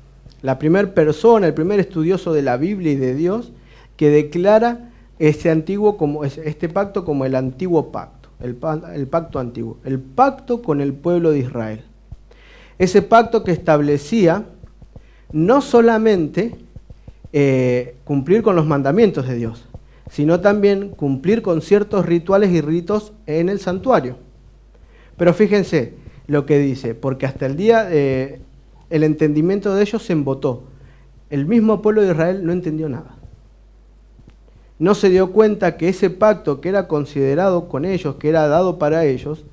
la primera persona, el primer estudioso de la Biblia y de Dios, que declara este pacto como el antiguo pacto, el pacto antiguo, el pacto con el pueblo de Israel. Ese pacto que establecía no solamente cumplir con los mandamientos de Dios, sino también cumplir con ciertos rituales y ritos en el santuario. Pero fíjense lo que dice, porque hasta el día el entendimiento de ellos se embotó. El mismo pueblo de Israel no entendió nada. No se dio cuenta que ese pacto que era considerado con ellos, que era dado para ellos,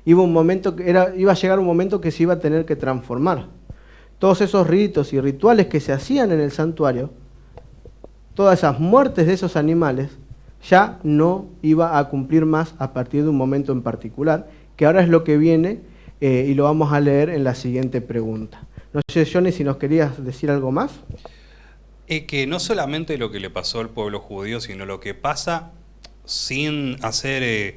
iba a llegar un momento que se iba a tener que transformar. Todos esos ritos y rituales que se hacían en el santuario, todas esas muertes de esos animales, ya no iba a cumplir más a partir de un momento en particular, que ahora es lo que viene y lo vamos a leer en la siguiente pregunta. No sé, Johnny, si nos querías decir algo más. Que no solamente lo que le pasó al pueblo judío, sino lo que pasa sin hacer,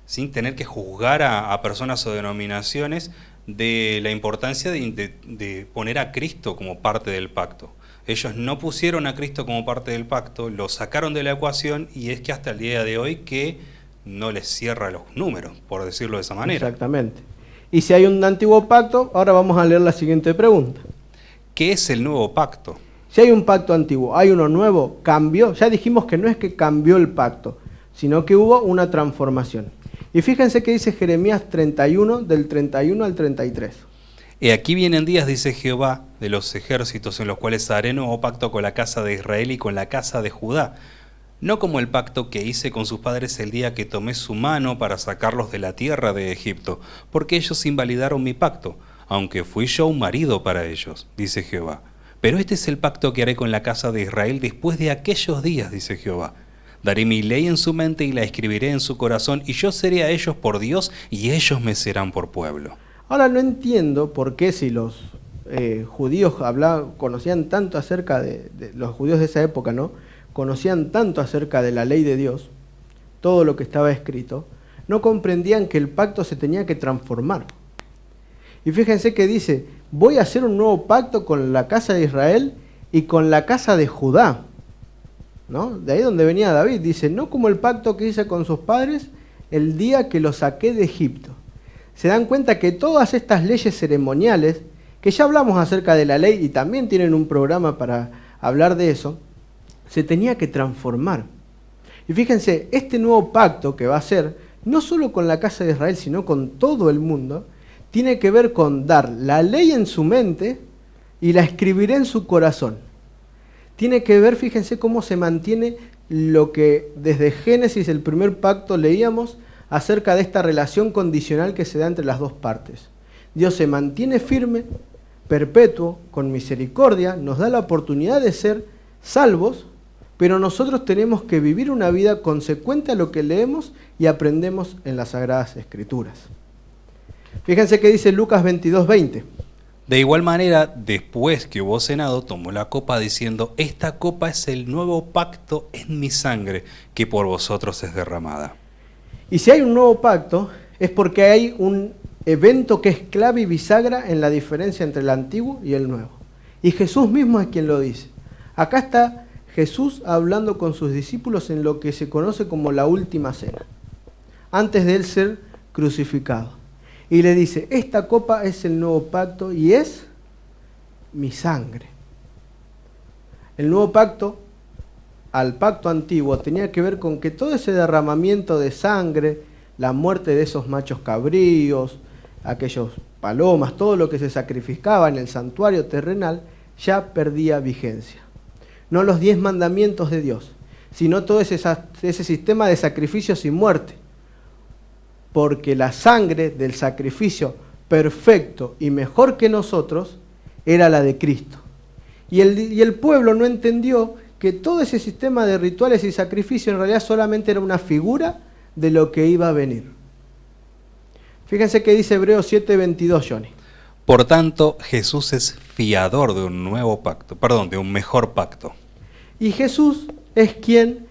sin tener que juzgar a personas o denominaciones, de la importancia de poner a Cristo como parte del pacto. Ellos no pusieron a Cristo como parte del pacto, lo sacaron de la ecuación, y es que hasta el día de hoy que no les cierra los números, por decirlo de esa manera. Exactamente. Y si hay un antiguo pacto, ahora vamos a leer la siguiente pregunta. ¿Qué es el nuevo pacto? Si hay un pacto antiguo, hay uno nuevo, cambió. Ya dijimos que no es que cambió el pacto, sino que hubo una transformación. Y fíjense que dice Jeremías 31, del 31 al 33. Aquí vienen días, dice Jehová, de los ejércitos, en los cuales haré nuevo pacto con la casa de Israel y con la casa de Judá. No como el pacto que hice con sus padres el día que tomé su mano para sacarlos de la tierra de Egipto, porque ellos invalidaron mi pacto, aunque fui yo un marido para ellos, dice Jehová. Pero este es el pacto que haré con la casa de Israel después de aquellos días, dice Jehová. Daré mi ley en su mente y la escribiré en su corazón, y yo seré a ellos por Dios, y ellos me serán por pueblo. Ahora no entiendo por qué si los judíos conocían tanto acerca de los judíos de esa época, ¿no? Conocían tanto acerca de la ley de Dios, todo lo que estaba escrito, no comprendían que el pacto se tenía que transformar. Y fíjense que dice, voy a hacer un nuevo pacto con la casa de Israel y con la casa de Judá, ¿no? De ahí donde venía David, dice, no como el pacto que hice con sus padres el día que los saqué de Egipto. Se dan cuenta que todas estas leyes ceremoniales, que ya hablamos acerca de la ley y también tienen un programa para hablar de eso, se tenía que transformar. Y fíjense, este nuevo pacto que va a hacer, no solo con la casa de Israel, sino con todo el mundo, tiene que ver con dar la ley en su mente y la escribiré en su corazón. Tiene que ver, fíjense cómo se mantiene lo que desde Génesis, el primer pacto, leíamos acerca de esta relación condicional que se da entre las dos partes. Dios se mantiene firme, perpetuo, con misericordia, nos da la oportunidad de ser salvos, pero nosotros tenemos que vivir una vida consecuente a lo que leemos y aprendemos en las Sagradas Escrituras. Fíjense que dice Lucas 22:20. De igual manera, después que hubo cenado, tomó la copa diciendo, esta copa es el nuevo pacto en mi sangre, que por vosotros es derramada. Y si hay un nuevo pacto, es porque hay un evento que es clave y bisagra en la diferencia entre el antiguo y el nuevo. Y Jesús mismo es quien lo dice. Acá está Jesús hablando con sus discípulos en lo que se conoce como la última cena, antes de él ser crucificado. Y le dice, esta copa es el nuevo pacto y es mi sangre. El nuevo pacto, al pacto antiguo, tenía que ver con que todo ese derramamiento de sangre, la muerte de esos machos cabríos, aquellos palomas, todo lo que se sacrificaba en el santuario terrenal, ya perdía vigencia. No los 10 mandamientos de Dios, sino todo ese sistema de sacrificios y muerte. Porque la sangre del sacrificio perfecto y mejor que nosotros era la de Cristo. Y el pueblo no entendió que todo ese sistema de rituales y sacrificios en realidad solamente era una figura de lo que iba a venir. Fíjense que dice Hebreos 7:22, Johnny. Por tanto, Jesús es fiador de un nuevo pacto, de un mejor pacto. Y Jesús es quien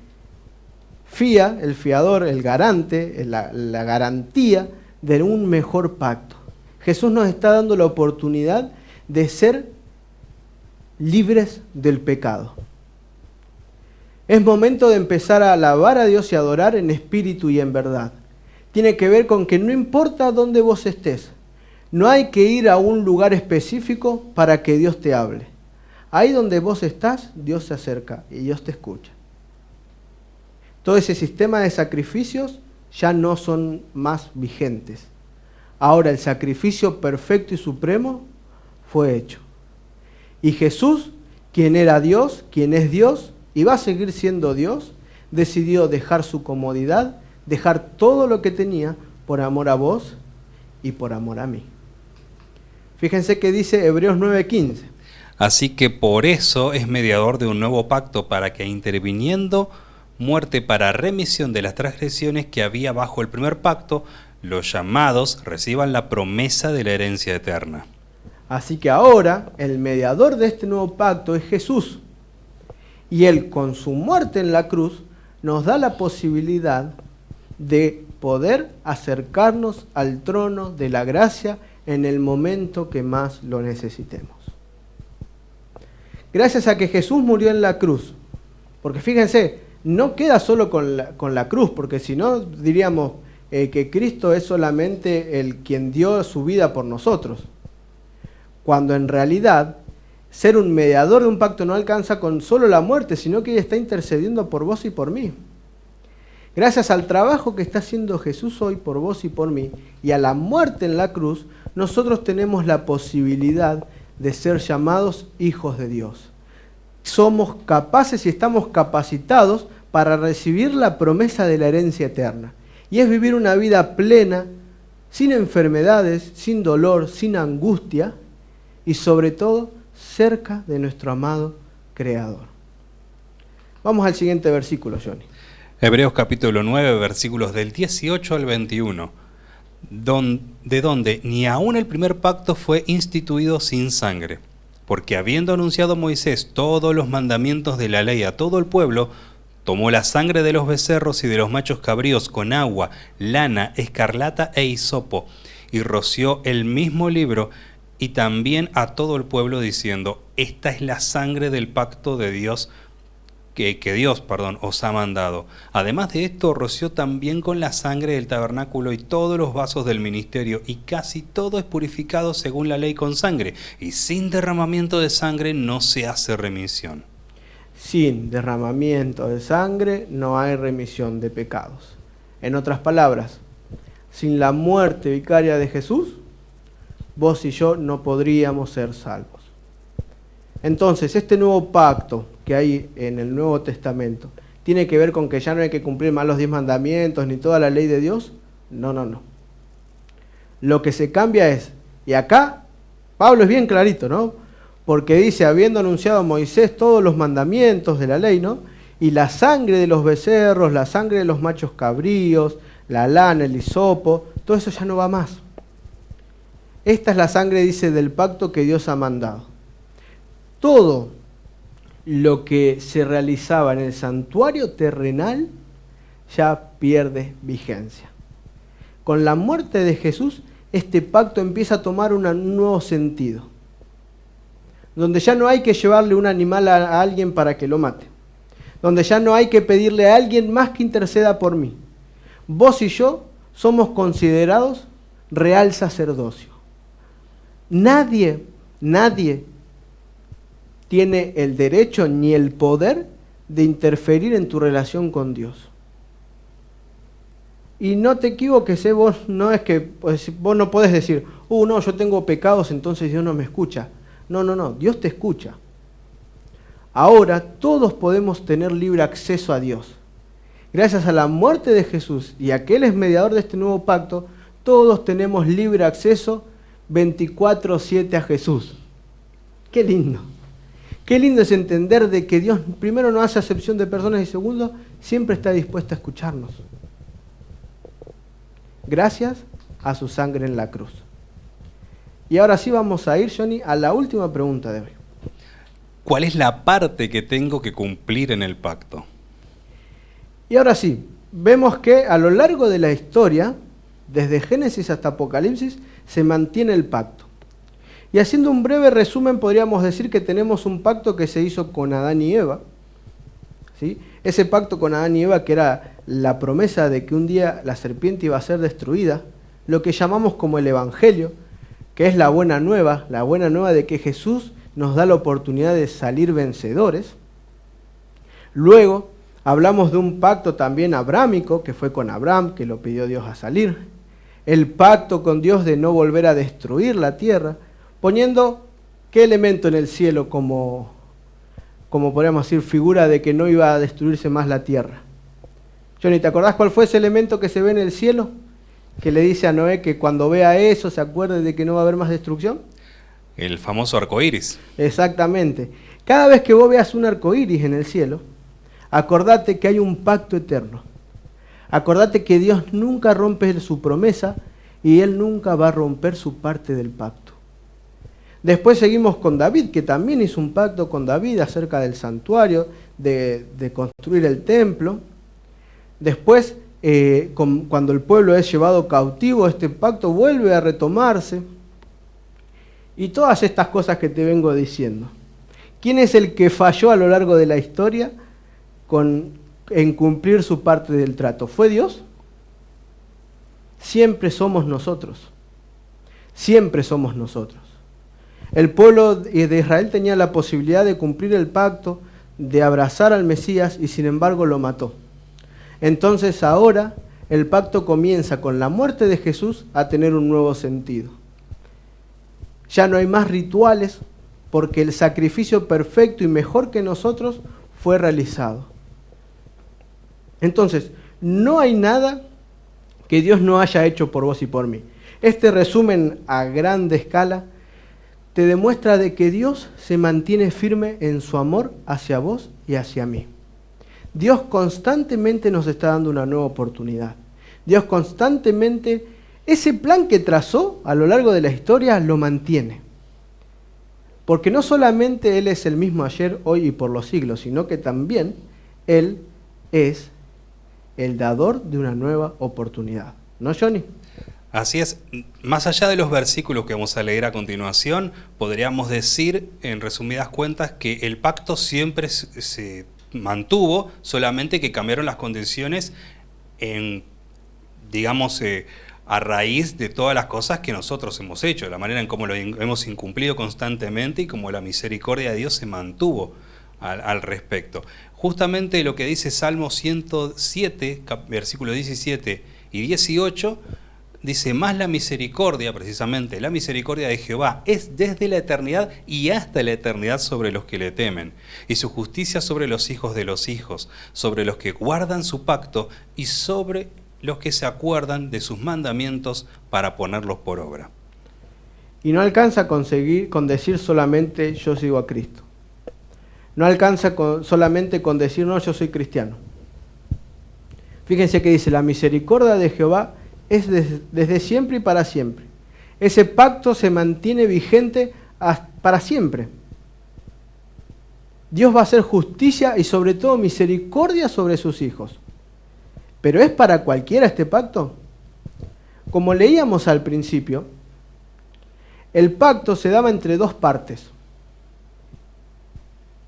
fía, el fiador, el garante, la garantía de un mejor pacto. Jesús nos está dando la oportunidad de ser libres del pecado. Es momento de empezar a alabar a Dios y adorar en espíritu y en verdad. Tiene que ver con que no importa dónde vos estés, no hay que ir a un lugar específico para que Dios te hable. Ahí donde vos estás, Dios se acerca y Dios te escucha. Todo ese sistema de sacrificios ya no son más vigentes. Ahora el sacrificio perfecto y supremo fue hecho. Y Jesús, quien era Dios, quien es Dios y va a seguir siendo Dios, decidió dejar su comodidad, dejar todo lo que tenía por amor a vos y por amor a mí. Fíjense que dice Hebreos 9:15. Así que por eso es mediador de un nuevo pacto, para que interviniendo muerte para remisión de las transgresiones que había bajo el primer pacto, los llamados reciban la promesa de la herencia eterna. Así que ahora el mediador de este nuevo pacto es Jesús. Y Él, con su muerte en la cruz, nos da la posibilidad de poder acercarnos al trono de la gracia en el momento que más lo necesitemos. Gracias a que Jesús murió en la cruz, porque fíjense, no queda solo con la cruz, porque si no diríamos que Cristo es solamente el quien dio su vida por nosotros, cuando en realidad ser un mediador de un pacto no alcanza con solo la muerte, sino que Él está intercediendo por vos y por mí. Gracias al trabajo que está haciendo Jesús hoy por vos y por mí, y a la muerte en la cruz, nosotros tenemos la posibilidad de ser llamados hijos de Dios. Somos capaces y estamos capacitados para recibir la promesa de la herencia eterna. Y es vivir una vida plena, sin enfermedades, sin dolor, sin angustia, y sobre todo cerca de nuestro amado Creador. Vamos al siguiente versículo, Johnny. Hebreos capítulo 9, versículos del 18 al 21, de donde ni aún el primer pacto fue instituido sin sangre, porque habiendo anunciado Moisés todos los mandamientos de la ley a todo el pueblo, tomó la sangre de los becerros y de los machos cabríos con agua, lana, escarlata e hisopo, y roció el mismo libro y también a todo el pueblo, diciendo: esta es la sangre del pacto de Dios que Dios os ha mandado. Además de esto, roció también con la sangre del tabernáculo y todos los vasos del ministerio, y casi todo es purificado según la ley con sangre, y sin derramamiento de sangre no se hace remisión. Sin derramamiento de sangre no hay remisión de pecados. En otras palabras, sin la muerte vicaria de Jesús, vos y yo no podríamos ser salvos. Entonces, este nuevo pacto que hay en el Nuevo Testamento, ¿tiene que ver con que ya no hay que cumplir más los 10 mandamientos ni toda la ley de Dios? No. Lo que se cambia es, y acá Pablo es bien clarito, ¿no? Porque dice, habiendo anunciado a Moisés todos los mandamientos de la ley, ¿no? Y la sangre de los becerros, la sangre de los machos cabríos, la lana, el hisopo, todo eso ya no va más. Esta es la sangre, dice, del pacto que Dios ha mandado. Todo lo que se realizaba en el santuario terrenal ya pierde vigencia. Con la muerte de Jesús, este pacto empieza a tomar un nuevo sentido, donde ya no hay que llevarle un animal a alguien para que lo mate, donde ya no hay que pedirle a alguien más que interceda por mí. Vos y yo somos considerados real sacerdocio. Nadie tiene el derecho ni el poder de interferir en tu relación con Dios. Y no te equivoques, vos no es que vos no podés decir, no, yo tengo pecados, entonces Dios no me escucha. No, Dios te escucha. Ahora todos podemos tener libre acceso a Dios. Gracias a la muerte de Jesús y a que Él es mediador de este nuevo pacto, todos tenemos libre acceso 24/7 a Jesús. Qué lindo. Qué lindo es entender de que Dios, primero, no hace acepción de personas y segundo, siempre está dispuesto a escucharnos. Gracias a su sangre en la cruz. Y ahora sí vamos a ir, Johnny, a la última pregunta de hoy. ¿Cuál es la parte que tengo que cumplir en el pacto? Y ahora sí, vemos que a lo largo de la historia Desde Génesis hasta Apocalipsis se mantiene el pacto. Y haciendo un breve resumen podríamos decir que tenemos un pacto que se hizo con Adán y Eva, ¿sí? Ese pacto con Adán y Eva que era la promesa de que un día la serpiente iba a ser destruida, lo que llamamos como el Evangelio, que es la buena nueva de que Jesús nos da la oportunidad de salir vencedores. Luego hablamos de un pacto también abrámico, que fue con Abraham, que lo pidió Dios a salir. El pacto con Dios de no volver a destruir la tierra, poniendo qué elemento en el cielo como podríamos decir, figura de que no iba a destruirse más la tierra. Johnny, ¿te acordás cuál fue ese elemento que se ve en el cielo? Que le dice a Noé que cuando vea eso se acuerde de que no va a haber más destrucción. El famoso arco iris. Exactamente. Cada vez que vos veas un arco iris en el cielo, acordate que hay un pacto eterno. Acordate que Dios nunca rompe su promesa y Él nunca va a romper su parte del pacto. Después seguimos con David, que también hizo un pacto con David acerca del santuario, de construir el templo. Después, cuando el pueblo es llevado cautivo, este pacto vuelve a retomarse. Y todas estas cosas que te vengo diciendo. ¿Quién es el que falló a lo largo de la historia en cumplir su parte del trato? ¿Fue Dios? Siempre somos nosotros. Siempre somos nosotros. El pueblo de Israel tenía la posibilidad de cumplir el pacto, de abrazar al Mesías y sin embargo lo mató. Entonces ahora el pacto comienza con la muerte de Jesús a tener un nuevo sentido. Ya no hay más rituales porque el sacrificio perfecto y mejor que nosotros fue realizado. Entonces, no hay nada que Dios no haya hecho por vos y por mí. Este resumen a grande escala te demuestra de que Dios se mantiene firme en su amor hacia vos y hacia mí. Dios constantemente nos está dando una nueva oportunidad. Dios constantemente, ese plan que trazó a lo largo de la historia, lo mantiene. Porque no solamente Él es el mismo ayer, hoy y por los siglos, sino que también Él es el dador de una nueva oportunidad. ¿No, Johnny? Así es, más allá de los versículos que vamos a leer a continuación, podríamos decir, en resumidas cuentas, que el pacto siempre se mantuvo, solamente que cambiaron las condiciones a raíz de todas las cosas que nosotros hemos hecho, la manera en cómo lo hemos incumplido constantemente y cómo la misericordia de Dios se mantuvo al respecto. Justamente lo que dice Salmo 107, versículos 17 y 18, dice, más la misericordia, precisamente, la misericordia de Jehová es desde la eternidad y hasta la eternidad sobre los que le temen, y su justicia sobre los hijos de los hijos, sobre los que guardan su pacto y sobre los que se acuerdan de sus mandamientos para ponerlos por obra. Y no alcanza con decir solamente yo sigo a Cristo. No alcanza solamente con decir no, yo soy cristiano. Fíjense que dice, la misericordia de Jehová es desde siempre y para siempre. Ese pacto se mantiene vigente para siempre. Dios va a hacer justicia y sobre todo misericordia sobre sus hijos. ¿Pero es para cualquiera este pacto? Como leíamos al principio, el pacto se daba entre dos partes.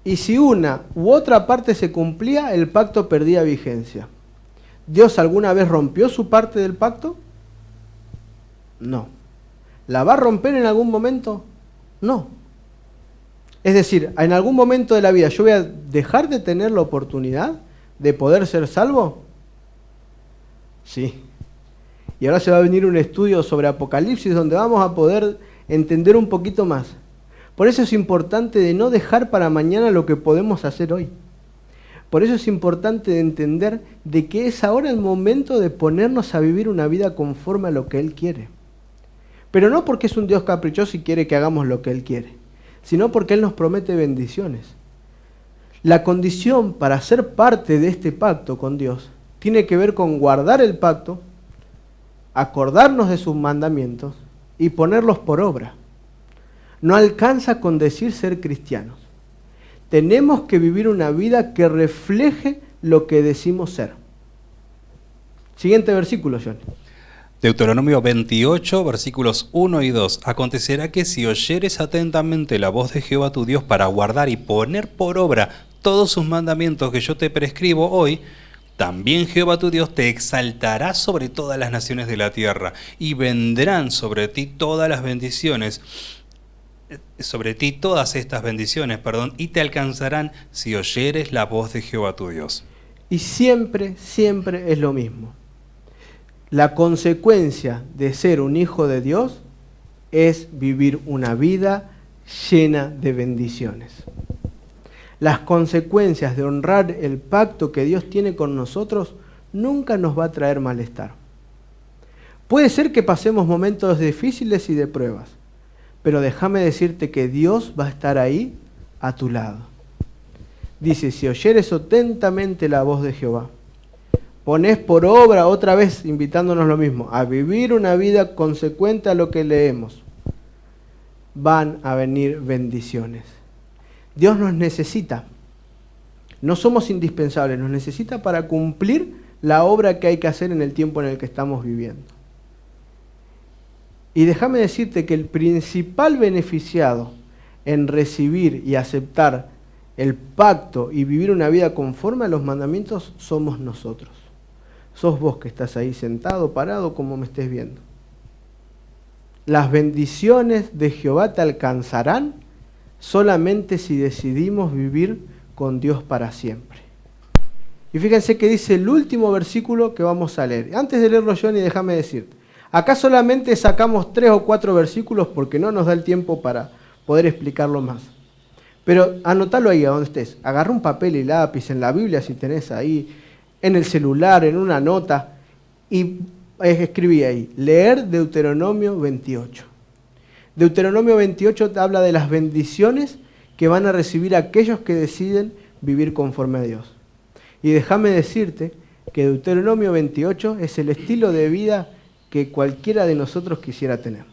Y si una u otra parte se cumplía, el pacto perdía vigencia. ¿Dios alguna vez rompió su parte del pacto? No. ¿La va a romper en algún momento? No. Es decir, en algún momento de la vida yo voy a dejar de tener la oportunidad de poder ser salvo. Sí. Y ahora se va a venir un estudio sobre Apocalipsis donde vamos a poder entender un poquito más. Por eso es importante de no dejar para mañana lo que podemos hacer hoy. Por eso es importante de entender de que es ahora el momento de ponernos a vivir una vida conforme a lo que Él quiere. Pero no porque es un Dios caprichoso y quiere que hagamos lo que Él quiere, sino porque Él nos promete bendiciones. La condición para ser parte de este pacto con Dios tiene que ver con guardar el pacto, acordarnos de sus mandamientos y ponerlos por obra. No alcanza con decir ser cristianos. Tenemos que vivir una vida que refleje lo que decimos ser. Siguiente versículo, John. Deuteronomio 28, versículos 1 y 2. Acontecerá que si oyeres atentamente la voz de Jehová tu Dios para guardar y poner por obra todos sus mandamientos que yo te prescribo hoy, también Jehová tu Dios te exaltará sobre todas las naciones de la tierra, y vendrán sobre ti todas las bendiciones, sobre ti todas estas bendiciones, y te alcanzarán si oyeres la voz de Jehová tu Dios. Y siempre, siempre es lo mismo. La consecuencia de ser un hijo de Dios es vivir una vida llena de bendiciones. Las consecuencias de honrar el pacto que Dios tiene con nosotros nunca nos va a traer malestar. Puede ser que pasemos momentos difíciles y de pruebas, pero déjame decirte que Dios va a estar ahí a tu lado. Dice, si oyeres atentamente la voz de Jehová, ponés por obra, otra vez invitándonos lo mismo, a vivir una vida consecuente a lo que leemos, van a venir bendiciones. Dios nos necesita, no somos indispensables, nos necesita para cumplir la obra que hay que hacer en el tiempo en el que estamos viviendo. Y déjame decirte que el principal beneficiado en recibir y aceptar el pacto y vivir una vida conforme a los mandamientos somos nosotros. Sos vos que estás ahí sentado, parado, como me estés viendo. Las bendiciones de Jehová te alcanzarán solamente si decidimos vivir con Dios para siempre. Y fíjense que dice el último versículo que vamos a leer. Antes de leerlo, Johnny, déjame decirte. Acá solamente sacamos 3 o 4 versículos porque no nos da el tiempo para poder explicarlo más. Pero anotalo ahí a donde estés. Agarra un papel y lápiz en la Biblia si tenés ahí, en el celular, en una nota, y escribí ahí, leer Deuteronomio 28. Deuteronomio 28 habla de las bendiciones que van a recibir aquellos que deciden vivir conforme a Dios. Y déjame decirte que Deuteronomio 28 es el estilo de vida que cualquiera de nosotros quisiera tener.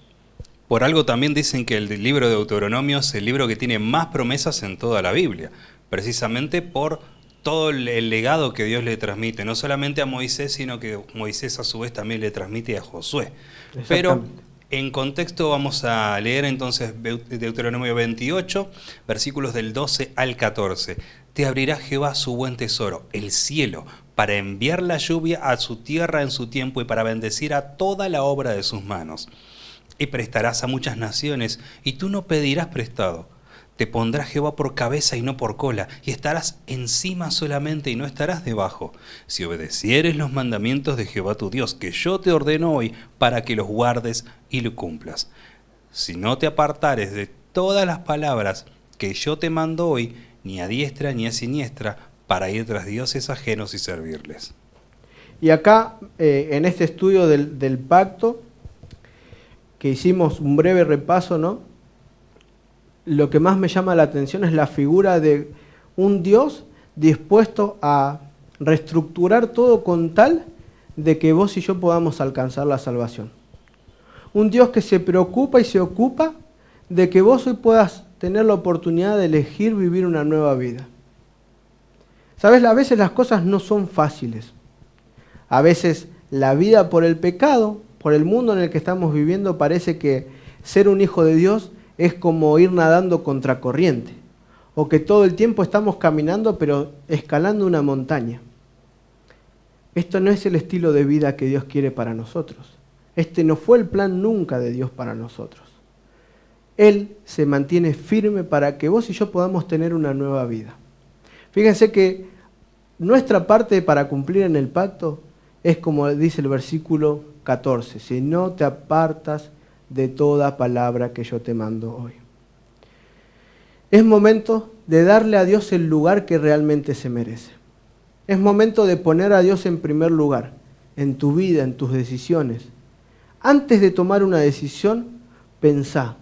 Por algo también dicen que el libro de Deuteronomio es el libro que tiene más promesas en toda la Biblia, precisamente por todo el legado que Dios le transmite, no solamente a Moisés, sino que Moisés a su vez también le transmite a Josué. Pero en contexto vamos a leer entonces Deuteronomio 28, versículos del 12 al 14. Te abrirá Jehová su buen tesoro, el cielo, para enviar la lluvia a su tierra en su tiempo y para bendecir a toda la obra de sus manos. Y prestarás a muchas naciones, y tú no pedirás prestado. Te pondrá Jehová por cabeza y no por cola, y estarás encima solamente y no estarás debajo, si obedecieres los mandamientos de Jehová tu Dios, que yo te ordeno hoy, para que los guardes y los cumplas. Si no te apartares de todas las palabras que yo te mando hoy, ni a diestra ni a siniestra, para ir tras dioses ajenos y servirles. Y acá, en este estudio del pacto, que hicimos un breve repaso, ¿no? Lo que más me llama la atención es la figura de un Dios dispuesto a reestructurar todo con tal de que vos y yo podamos alcanzar la salvación. Un Dios que se preocupa y se ocupa de que vos hoy puedas tener la oportunidad de elegir vivir una nueva vida. ¿Sabes? A veces las cosas no son fáciles. A veces la vida por el pecado, por el mundo en el que estamos viviendo, parece que ser un hijo de Dios es como ir nadando contracorriente, o que todo el tiempo estamos caminando pero escalando una montaña. Esto no es el estilo de vida que Dios quiere para nosotros. Este no fue el plan nunca de Dios para nosotros. Él se mantiene firme para que vos y yo podamos tener una nueva vida. Fíjense que nuestra parte para cumplir en el pacto es como dice el versículo 14, si no te apartas de toda palabra que yo te mando hoy. Es momento de darle a Dios el lugar que realmente se merece. Es momento de poner a Dios en primer lugar, en tu vida, en tus decisiones. Antes de tomar una decisión, pensá,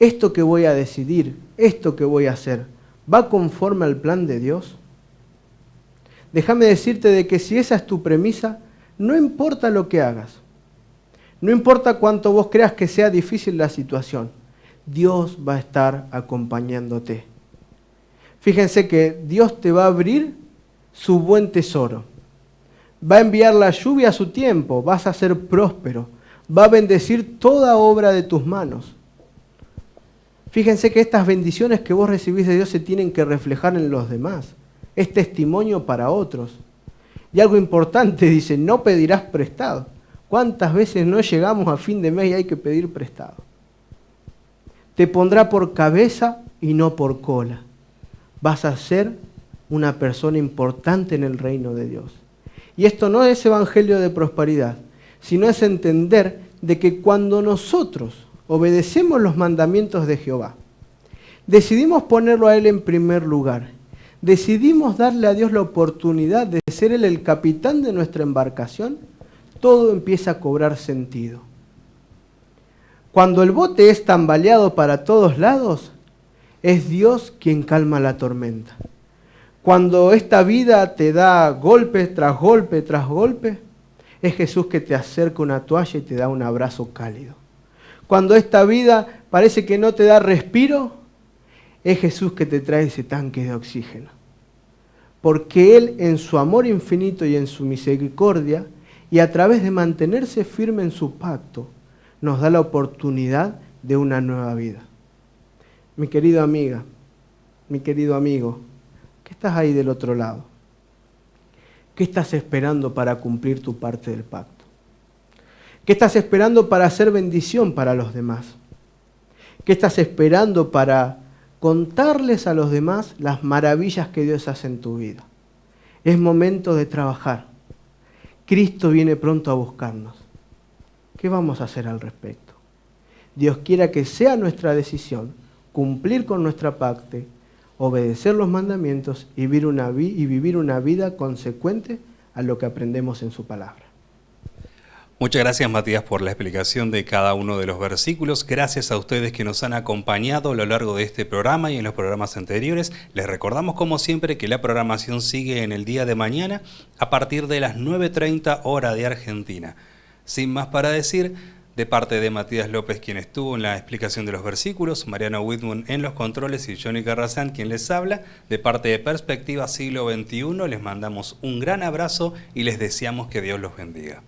esto que voy a decidir, esto que voy a hacer, ¿va conforme al plan de Dios? Déjame decirte de que si esa es tu premisa, no importa lo que hagas, no importa cuánto vos creas que sea difícil la situación, Dios va a estar acompañándote. Fíjense que Dios te va a abrir su buen tesoro. Va a enviar la lluvia a su tiempo, vas a ser próspero, va a bendecir toda obra de tus manos. Fíjense que estas bendiciones que vos recibís de Dios se tienen que reflejar en los demás. Es testimonio para otros. Y algo importante, dice, no pedirás prestado. ¿Cuántas veces no llegamos a fin de mes y hay que pedir prestado? Te pondrá por cabeza y no por cola. Vas a ser una persona importante en el reino de Dios. Y esto no es evangelio de prosperidad, sino es entender de que cuando nosotros obedecemos los mandamientos de Jehová, decidimos ponerlo a Él en primer lugar, decidimos darle a Dios la oportunidad de ser Él el capitán de nuestra embarcación, todo empieza a cobrar sentido. Cuando el bote es tambaleado para todos lados, es Dios quien calma la tormenta. Cuando esta vida te da golpe tras golpe tras golpe, es Jesús que te acerca una toalla y te da un abrazo cálido. Cuando esta vida parece que no te da respiro, es Jesús que te trae ese tanque de oxígeno. Porque Él en su amor infinito y en su misericordia, y a través de mantenerse firme en su pacto, nos da la oportunidad de una nueva vida. Mi querida amiga, mi querido amigo, ¿qué estás ahí del otro lado? ¿Qué estás esperando para cumplir tu parte del pacto? ¿Qué estás esperando para hacer bendición para los demás? ¿Qué estás esperando para contarles a los demás las maravillas que Dios hace en tu vida? Es momento de trabajar. Cristo viene pronto a buscarnos. ¿Qué vamos a hacer al respecto? Dios quiera que sea nuestra decisión cumplir con nuestra parte, obedecer los mandamientos y vivir una vida consecuente a lo que aprendemos en su palabra. Muchas gracias, Matías, por la explicación de cada uno de los versículos. Gracias a ustedes que nos han acompañado a lo largo de este programa y en los programas anteriores. Les recordamos, como siempre, que la programación sigue en el día de mañana a partir de las 9:30 hora de Argentina. Sin más para decir, de parte de Matías López, quien estuvo en la explicación de los versículos, Mariano Whitman en los controles y Johnny Carrazán, quien les habla, de parte de Perspectiva Siglo XXI, les mandamos un gran abrazo y les deseamos que Dios los bendiga.